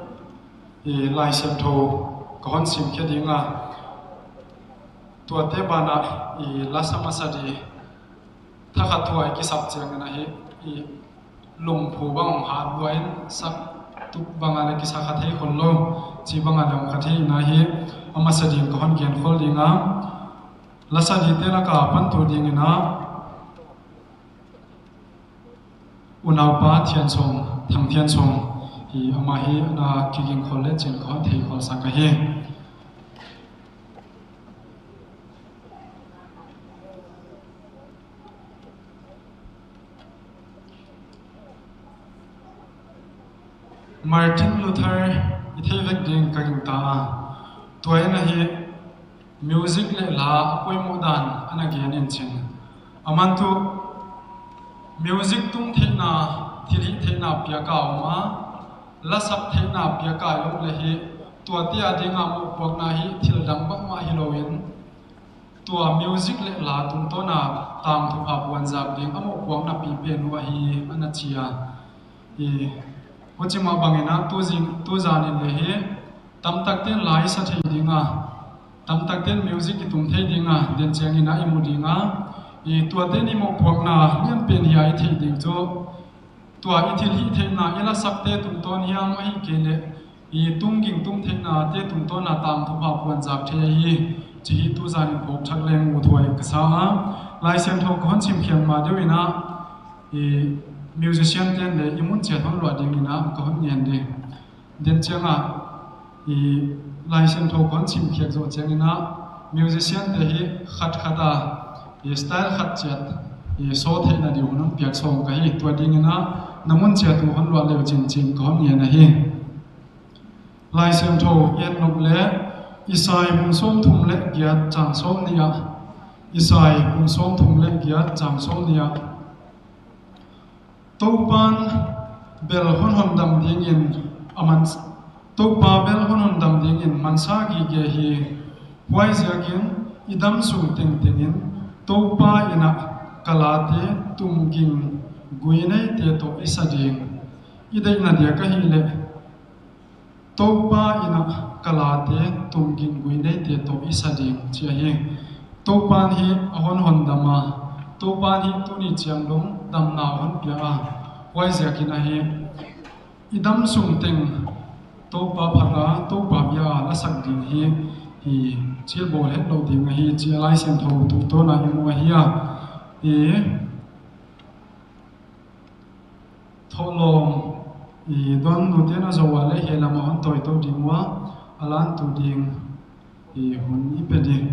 lai sem tho kahon sim khe dinga tua te bana LASA masadi thakha thuai ki sap chang na hi lung phu bang ha duain sak tuk bangale ki sakha thei khonlo chi bangale khathei na hi amasadi kahon gen khol dinga LASA di te la ka pan tu dingina unau pa Thangthiansong hi ama hi na kiging khol le chen khon thei khol sa ka hi Martin Luther ithei vek ding ka ging ta toina hi music le la poi mo dan ana gen in chin aman tu music tung theina thili theina Biakkhawmna la sap theina Biakkhawmna le hi tua tia dinga mo pokna hi thil dang ba ma hi loin tua music le la tung to na tang thu pa Vungzaman amo pokna pi pen wa hi ana chia hi Hochima bangena tu zanin le he tam tak ten lai sa thei dinga tam tak ten music ki tum thei dinga den chang ina imu dinga I tua te ni mo phokna lian pen hi ai thei ding cho tua ithil hi theina ela sakte tum ton hiam ai kele I tunging tum theina te tum ton na tam thu pa Vungzaman thei hi chi tu zanin phok thak leng mu thoi ka sa lai sem tho kon chim khiam ma deuina I musician ten le imun che thon lo ding ina ko hon ngen de den changa I license tho kon chim khiak zo chang ina musician te hi khat khata I style khat chat I so the na di hunam piak som ka hi to ding ina namun che tu hon lo le chin chin ko hon ngen na hi license tho yen nok le isai bung som thum le gyat chang som nia isai bung som thum le gyat chang som nia Topan bel hon dam ding in aman topa bel hon dam ding in Masa gi ge hi wai zakin idam sung ting ting in topa ina kalate tumging guinai te to isading idai na dia ka hi le topa ina kalate tumging guinai te to isading chia hi topan hi hon dama topan hi tuni chiangdong dam na hon pia wai zakin a hi idam sung ting topa phaka topa bia la sak ding hi chil bol het lo ding hi chi lai sen tho tu to na hi mo hi tholom don nu te na zo wa le he la ma hon toi to ding wa alan tu ding hun I pe ding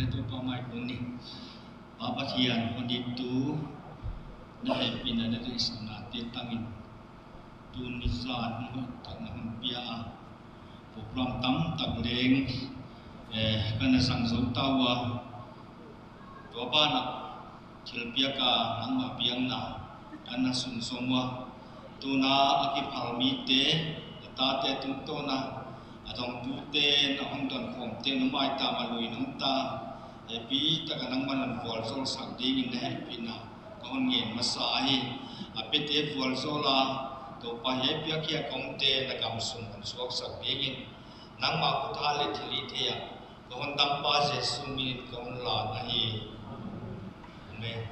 Itu pamai kuni, apa kian kuni tu, dah pindah dari sana tentangin tunisan tentang biar program tam tak leng, kerana sang tawa, tua bana cilpiaka nama Biakna, kerana semua tuna akip halmite, tate tuntona, atong tute na hongdan kom te numai ta malui nungta. Epi takanang manan volsol sakding ne pina kon ngen Masa hi apete volsola to pahe pya kya komte na kamsum suak sakding nang ma kuthale thili thea kon dam pa se sumi kon la na hi me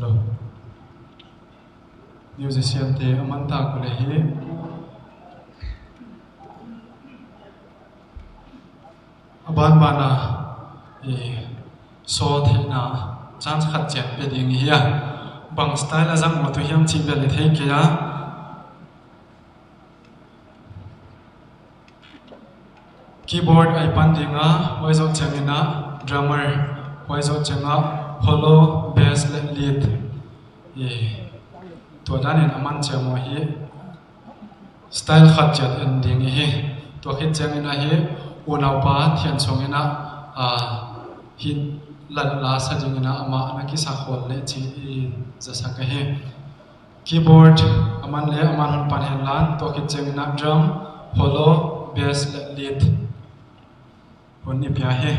Hello. musician te amanta ko le hi aban bana so the na chance khat chat pe ding hi ya bang style azang mo to hiam chi be le thei ke ya keyboard ai pandinga waizo changina drummer waizo changa hollow bass lead to danin aman chamo hi style khat chat ending hi to khit changina hi unau pa thian chongina hi LASA jingina ama na ki sakhol le chi jasa ka he keyboard aman le aman hon pan helan to khit changina drum hollow bass lead hon ni pya he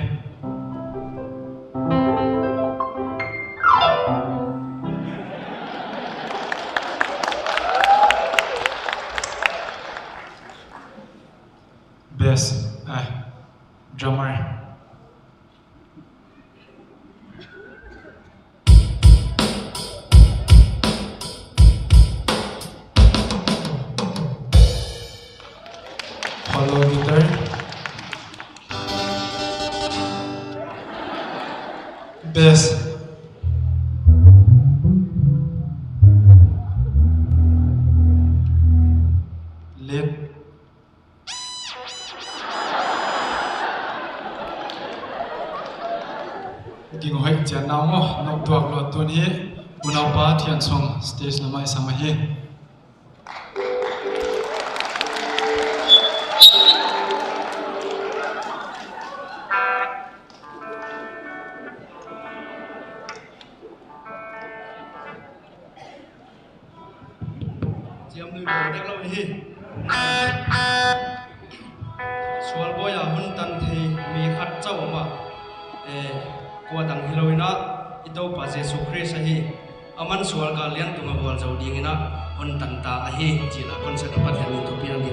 bass drummer hollow guitar bass lead ging hoi chen naw mo nok tuak lo tun hi unau pa thian song stage na mai sama hi jiam lui bo dek lo hi sual boya hun tan thei mi khat chaw ma kwa dang hiloina ito pa Jesu Christ hi aman sual ka lian tunga bol jau dingina on tanta ahi chila konsa ka pathen ni to pian ni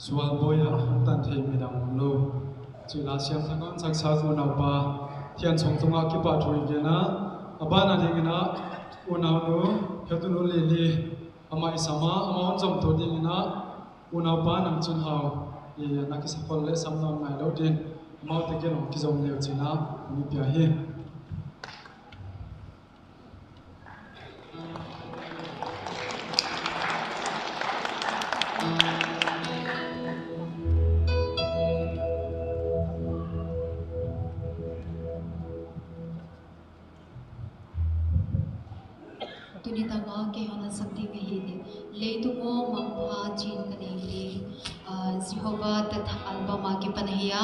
Sual boya tan thei midang lo chila siam thagon saksa ko na pa thian song tunga ki pa thui gena abana dingena unau no phetunu le le ama isama ama on jom to dingena unau pa Nangchinhau e nakisakol le samnam ngai lo din mau te gen ki jom leo china mi pya hi Tunitanga ke hana sakti kahini leitungo mangpha chin kaneli Jehovah tatha album agi panahia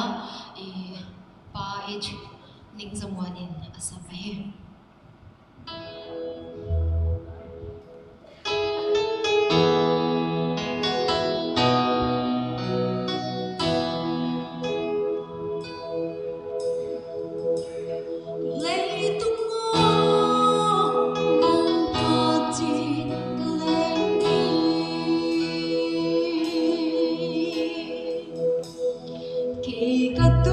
pa h Ningzamuanin asamahe Kikhop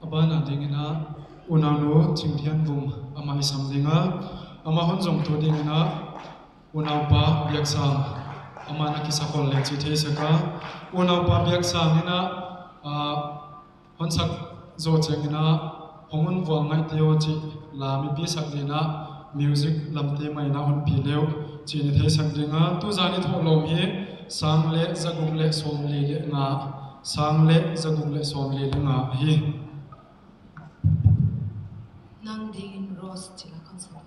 abana dingina unanu Chingthianvung ama isamdinga ama honjong tu dingina unaupa biaksang ama nakisakol le chithe saka unaupa biaksang ina honsak zo chengina hongun wang ngai teo chi lami pi sakdina music lamte maina hon pi leo chini the sakdinga tu zani tholom hi sang le zagum le som le nga sang le zagum le som le nga hi Nangding Rose chila concert.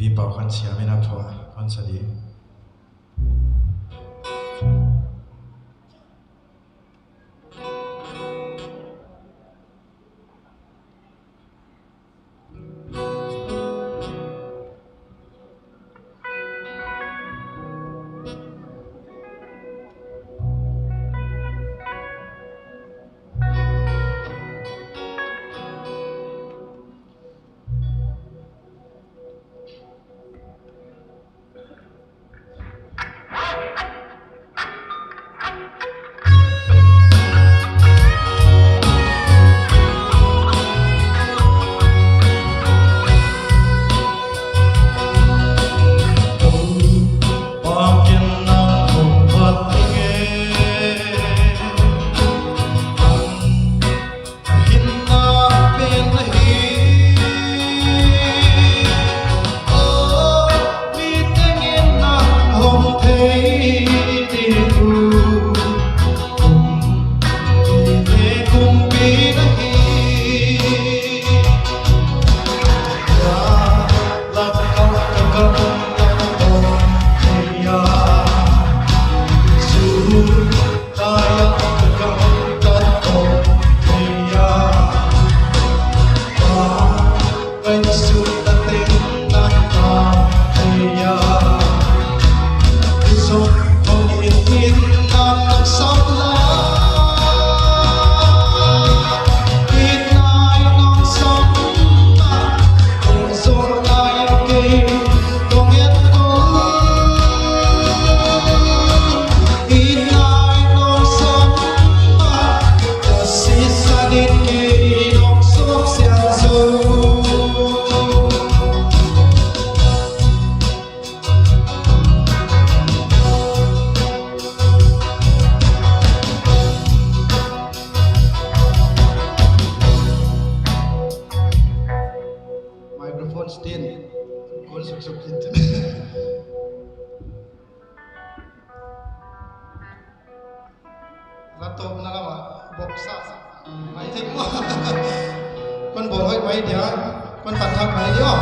ปีเป่าคันเสียไม่นับพอคันสดีLantu menalawa boksa mai thik mo kon bo hoi mai dia kon pat thak mai dio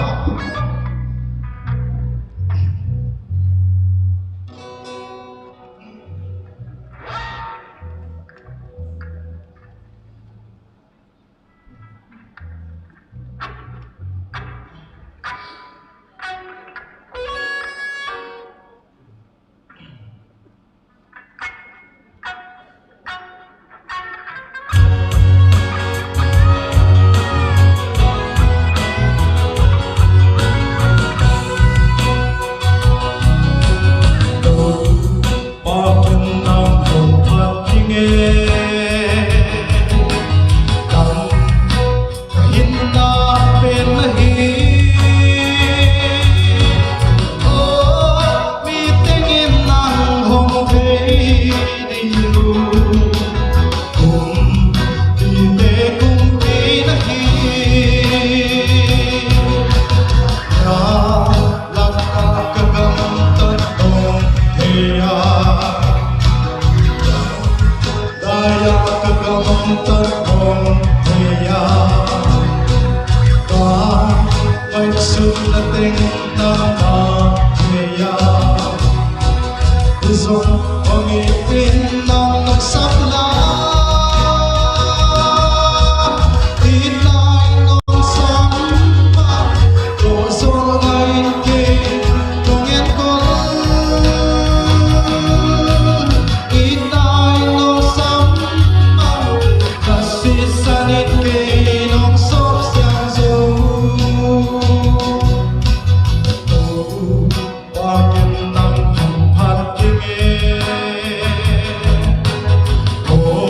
Oh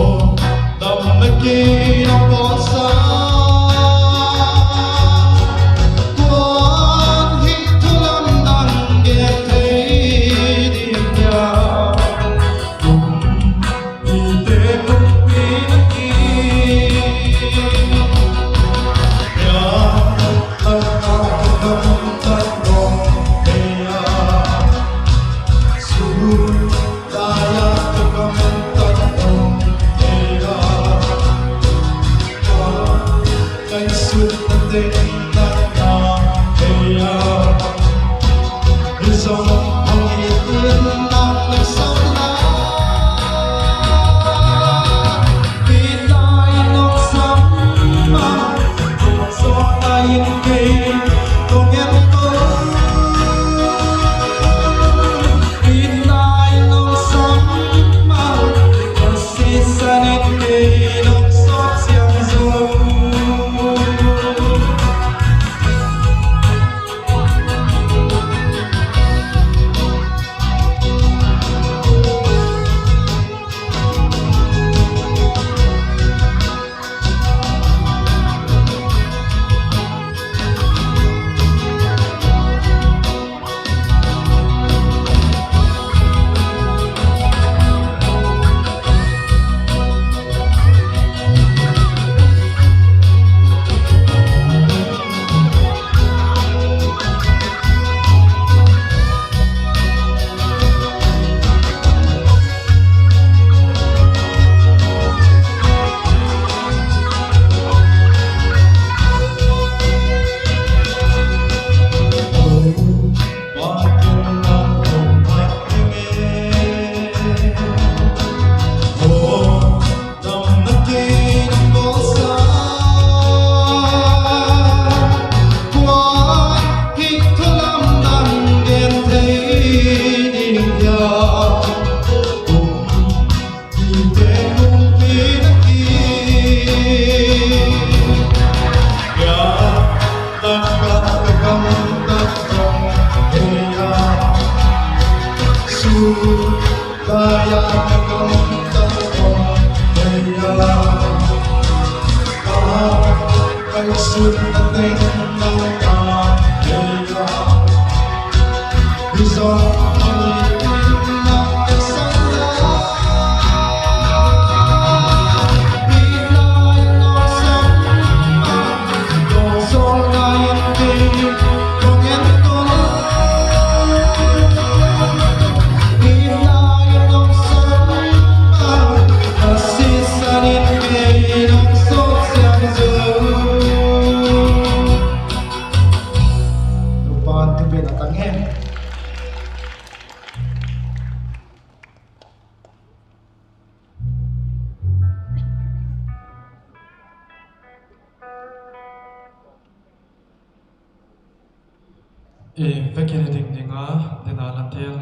vekini ding dinga dena lantel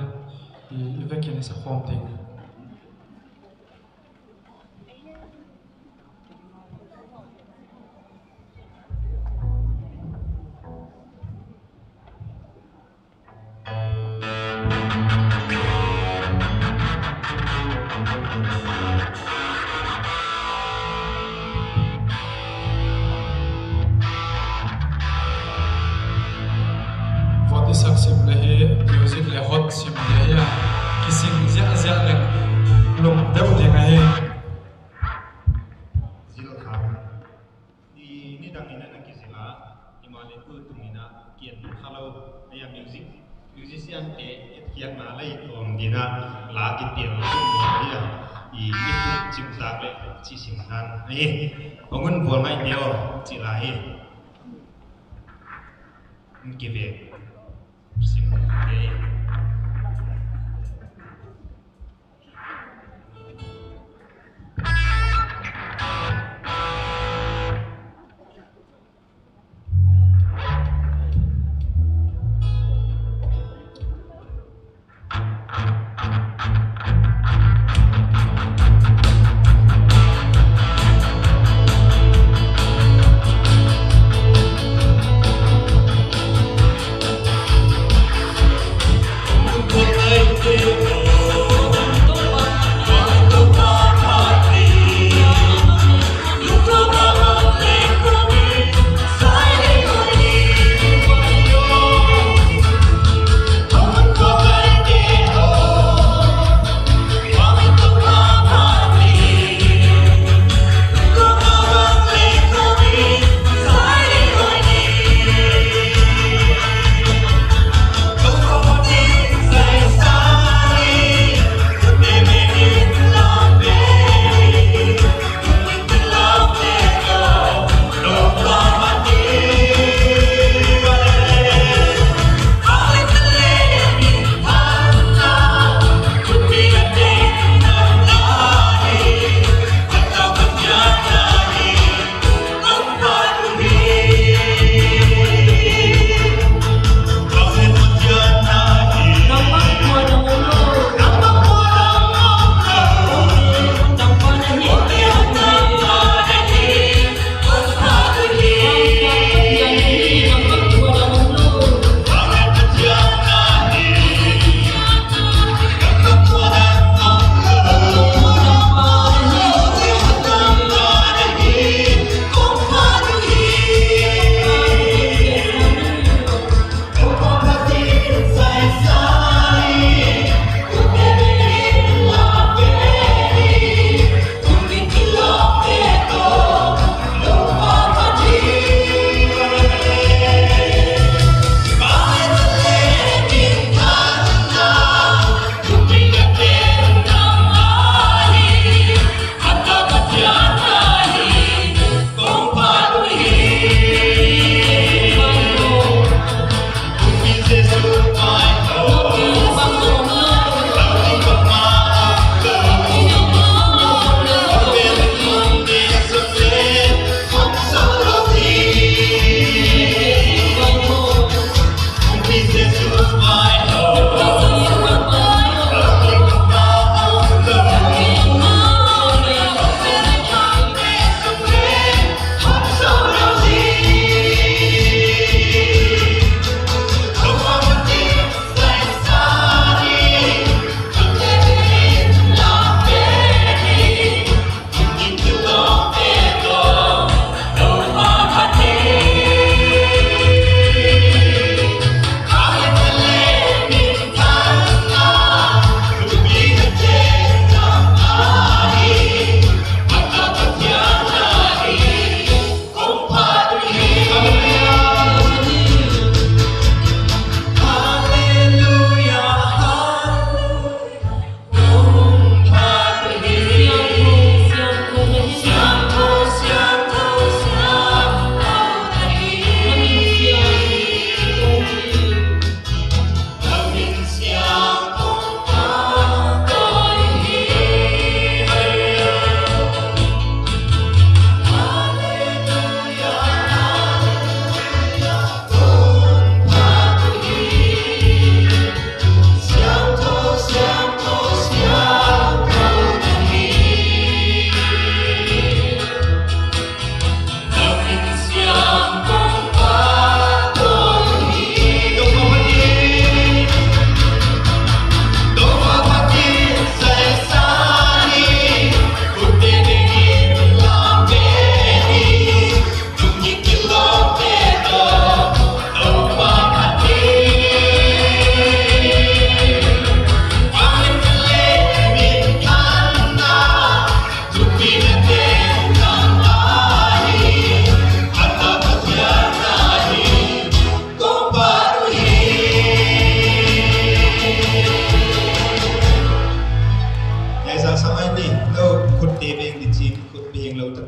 vekini sa khom ding sak sim le he music le hot sim le ya kising zia le lum deu de nga he zero kham ni dang ina na kisila imale ku tumina kian hello aya musician te kian na lai tom dina la ki tiam sum ya I chim tak le chi sim han ai ongun bol mai deo chi la he give Singpi.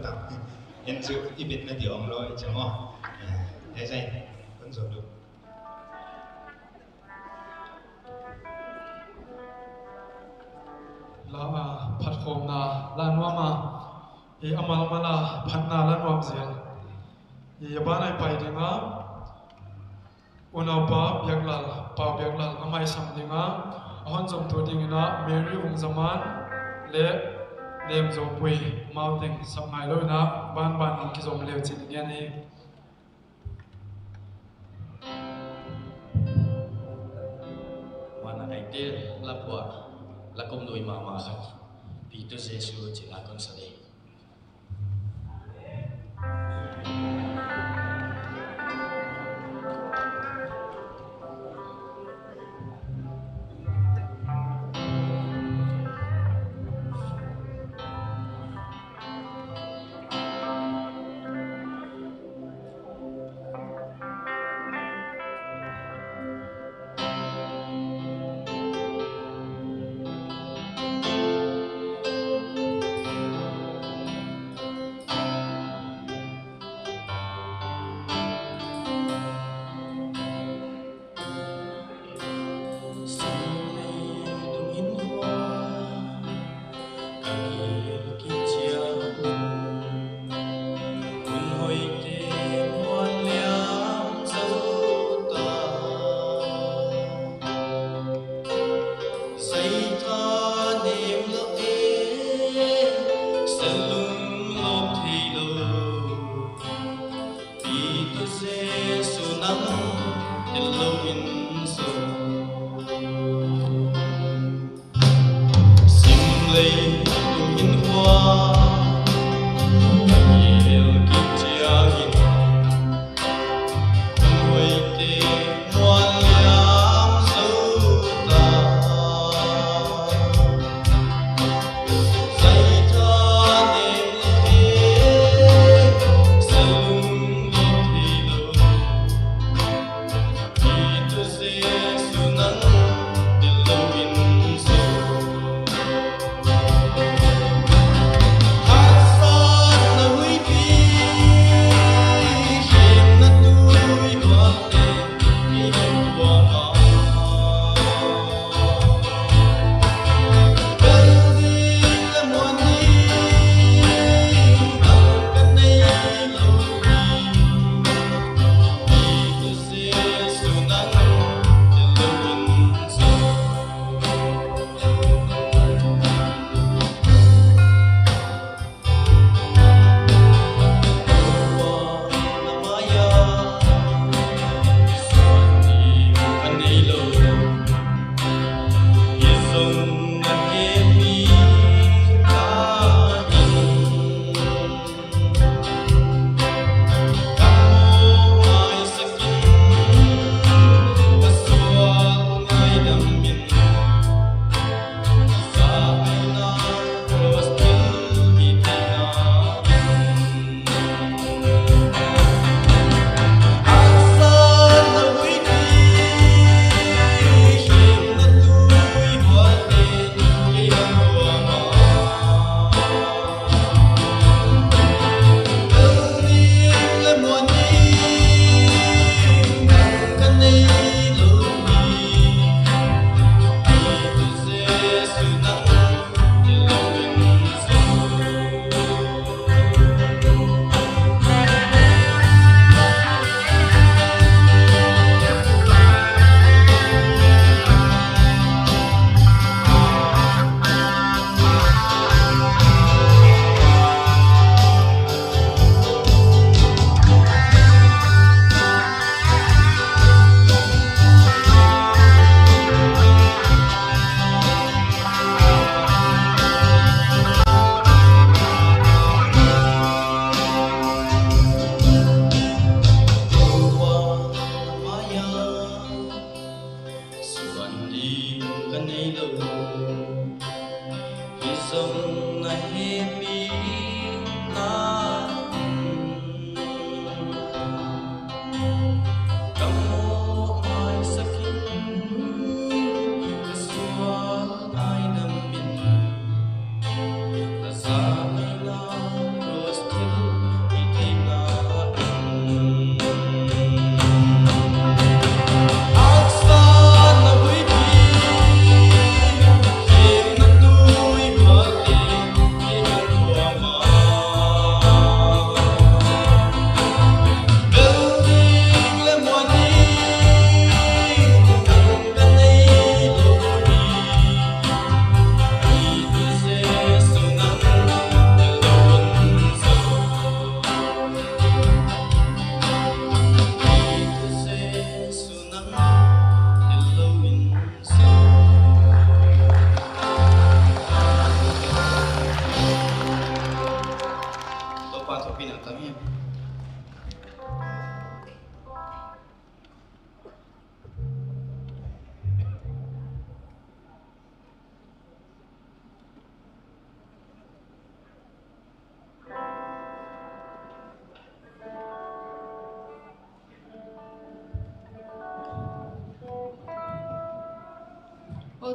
tạm nhân sự ít biết là tiếng rồi chẳng không thế này vẫn rồi được la phat khom na lan wa ma e amal mala phat na lan wa zel e ba nai pai dinga unau pa biaklal Paubiaklal amai sam dinga ahon jom tu dingina Mary Vungzaman le Nemzoupui mounting samai loina ban ki jom leo chin nge ni wana kai te la kwa la kom noi ma khat Piitu Jesu chi la kon sa dei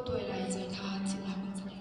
tuổi lại dạy tha chỉ là mình dạy.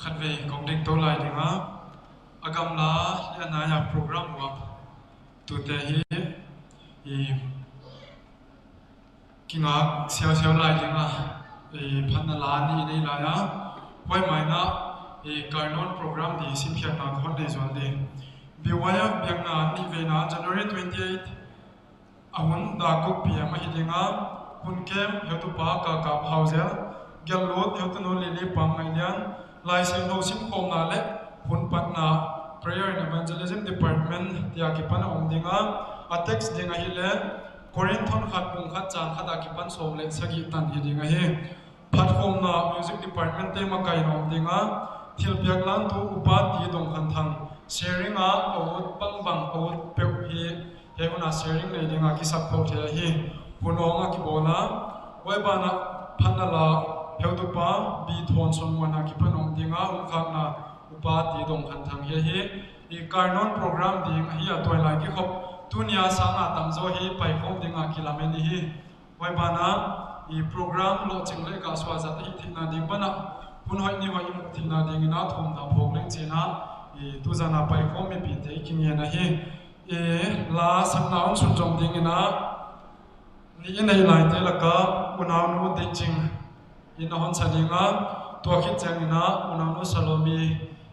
khăn về công định tôi lại đi mà agam lá là naya program của tụi thế hi kinh ngạc xéo xéo lại đi mà phát na lá đi đây là nhá quay mai na Kanaan program di Singpi na khon de zon de BYF Biakna ni ve na January 28 ahun da ko pm hi dinga hunkem hetu pa ka ka hauzel gelot hetu no lili Pamngaihlian license no Chingthianvung le hun patna prayer and evangelism department tia ki pan om dinga atex dinga hi le Korinthon khat pung khat chan khata ki pan som le sagi tan hi dinga hi PUANNA music department te ma kai nom dinga Thilpiaklal tu upati Dongsiamding sharing a awut pangbang awut pe hi he una sharing le dinga ki support he hi punonga ki bona waibana phanala heutupa bi thon somwana ki panom dinga Hunkhaktu upati Dongsiamding he hi I Kanaan program ding hi atoi lai Kikhop tunia sanga tamzo hi paikhom dinga kilameni hi waibana I program lo chingle ka swazat hi thina ding bana punhoi ni hoi mu thina ding na Thumna phokleng china I tuzana paikhom mi pi te kingen a hi la samna on sun jom ding na ni nei lai te laka unaw nu DITE in hon sadinga to khit changina unaw nu Shalomi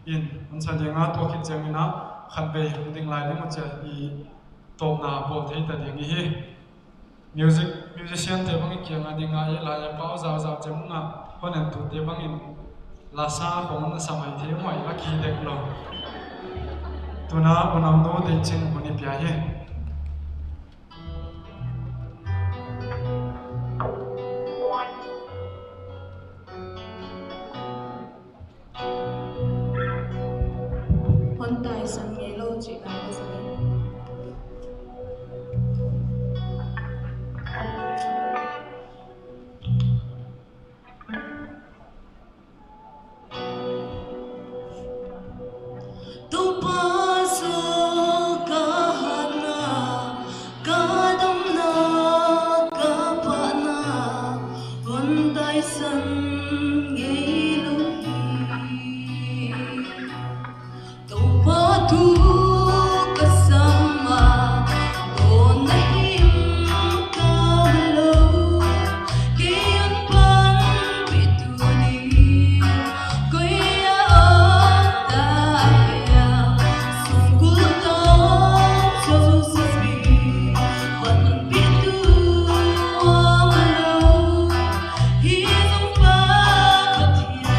in hon sadinga to khit changina khanbe ding lai le mu che I topna bol thei ta ding hi musician te bang ki nga dinga ye la ya pau za za chemna honen tu te bang in LASA khon samai the mai la ki dek lo tuna unam no DITE honi pya he hon tai san nge lo chi na ko sa He's on fire.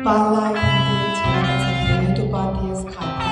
Palai Ante Chilaka Sakhi to Patias Khata.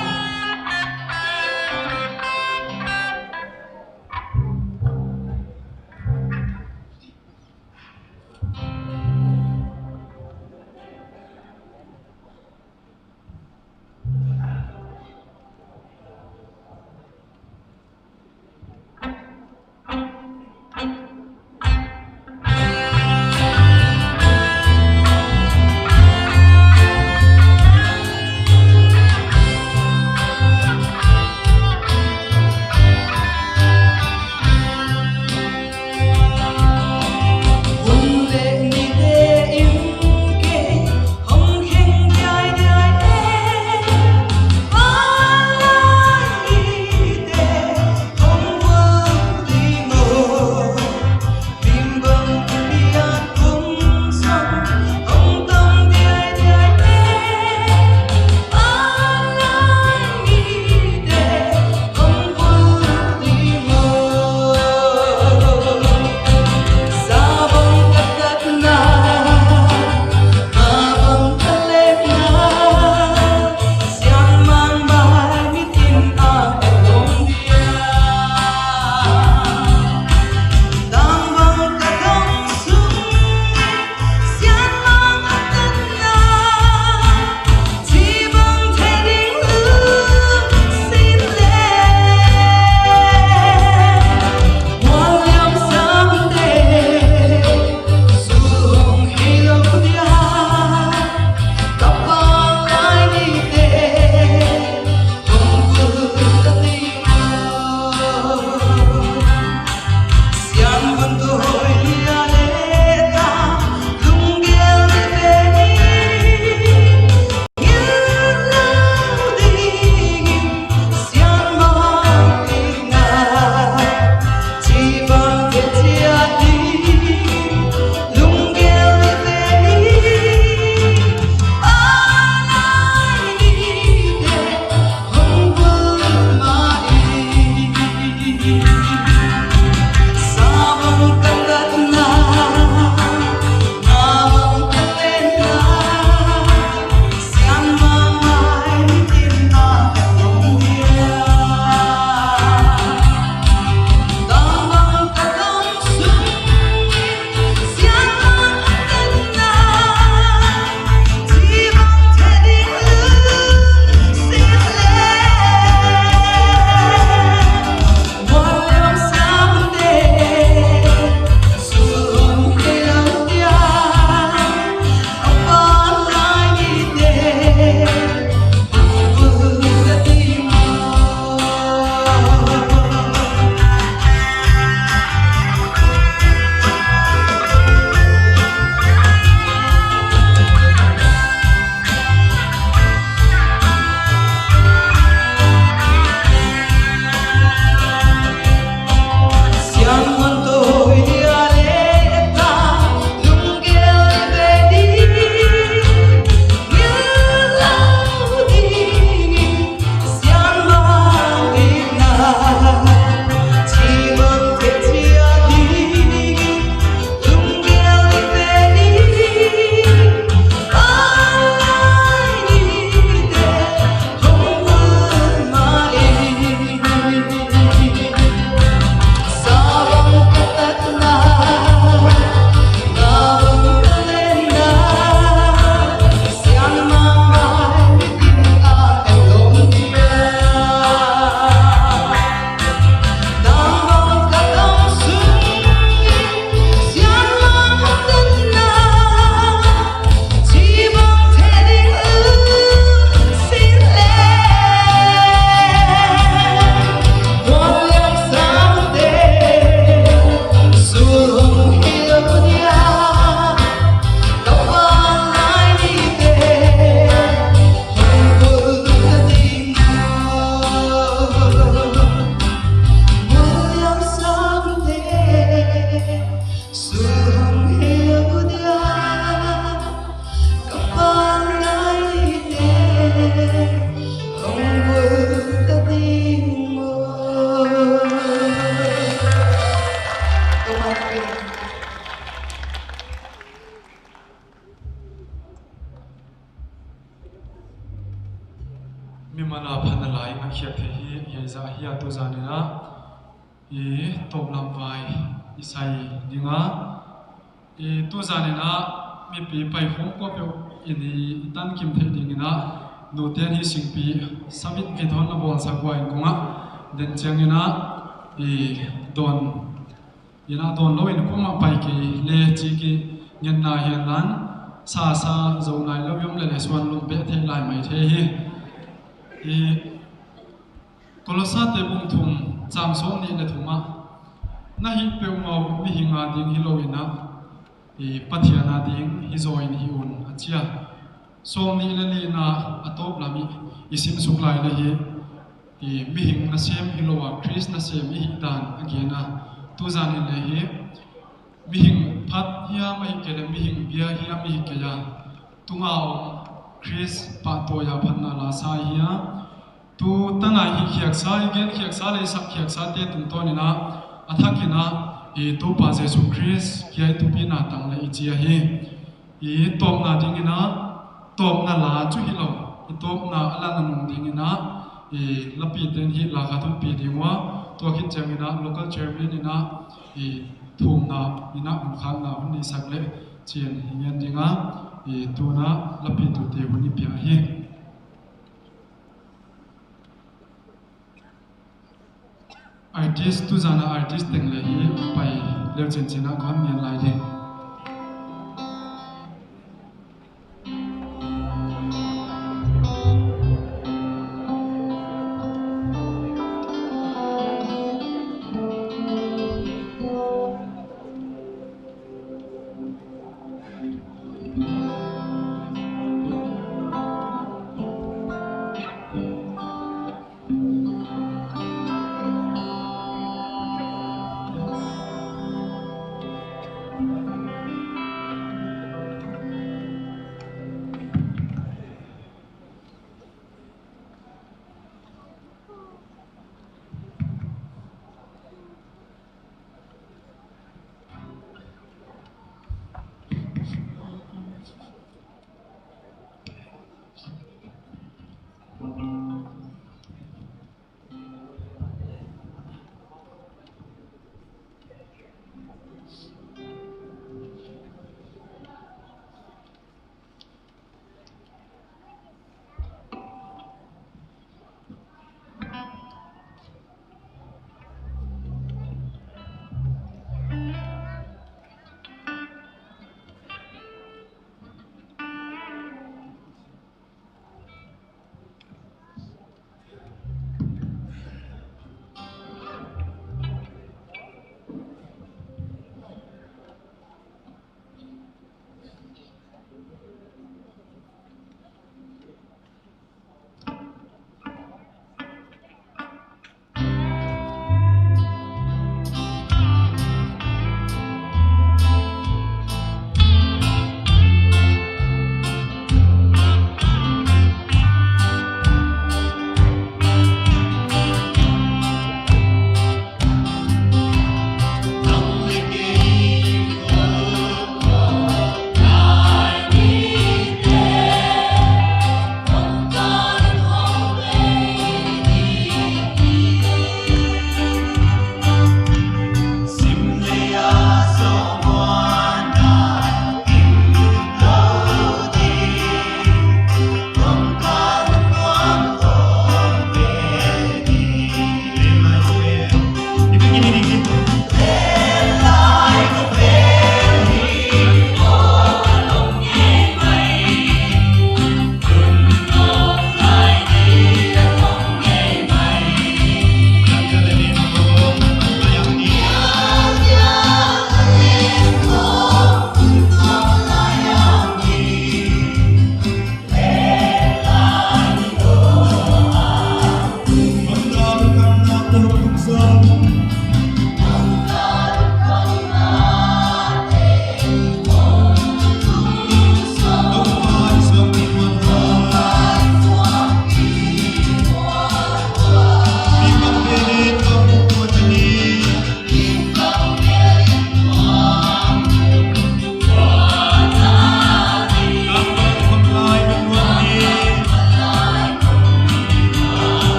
zanina top lam vai isai dinga tu zanina mi pi pai hom ko pe ini tan kim the dingina no ten hi Singpi samit ke thon na bol sagwa in konga den changina don ina don lo in kuma pai ki le chi ki ngen na hian lan sa zo nai lo yom le swan lum be the lai mai the hi kolosa te bung thum chang som ni le thuma na hi pe mau mi hinga ding hi lo ina pathiana ding hi join hi un achia som ni le li na atop lami isim suklai le hi mi hing na sem hi lo wa Chris na sem hi dan agena tu zani le hi mi hing phat hiya mai ke le mi hing bia hiya mi ke ya tunga Chris pa to ya phanna la sa hiya tu tanga hi khiak sa igen khiak sa le sak khiak sa te tum to ni na athakina tu pa Jesu Chris kiai tu pi na tang le ichia hi top na dingina top na la chu hi lo top na ala na nung dingina lapi ten hi la kha thun pi dingwa to khit changina local chairman ina Thumna ina Hunkhaktu huni sakle chen hian dinga tu na lapi tu te huni pia hi artist tu zana artist teng le hi pai leo chen chena khon ngen lai de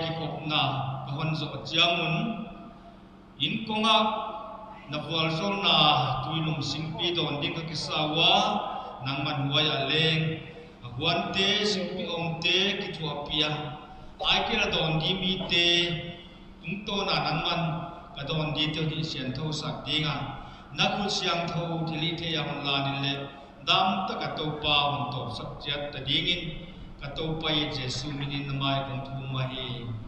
Kikhopna kahon zo jamun in konga na vualzol na tuilum Singpi Dongding ka kisawa nang manhuay aleng aguante Singpi omte kituapia ay kira Dongdi mite tungto na nangman ka Dongdi te di siento sakdinga nakul siang tho tilite yang lanile dam takatopa untuk sakjat tadingin katopa Yesu minin namay kong tumahi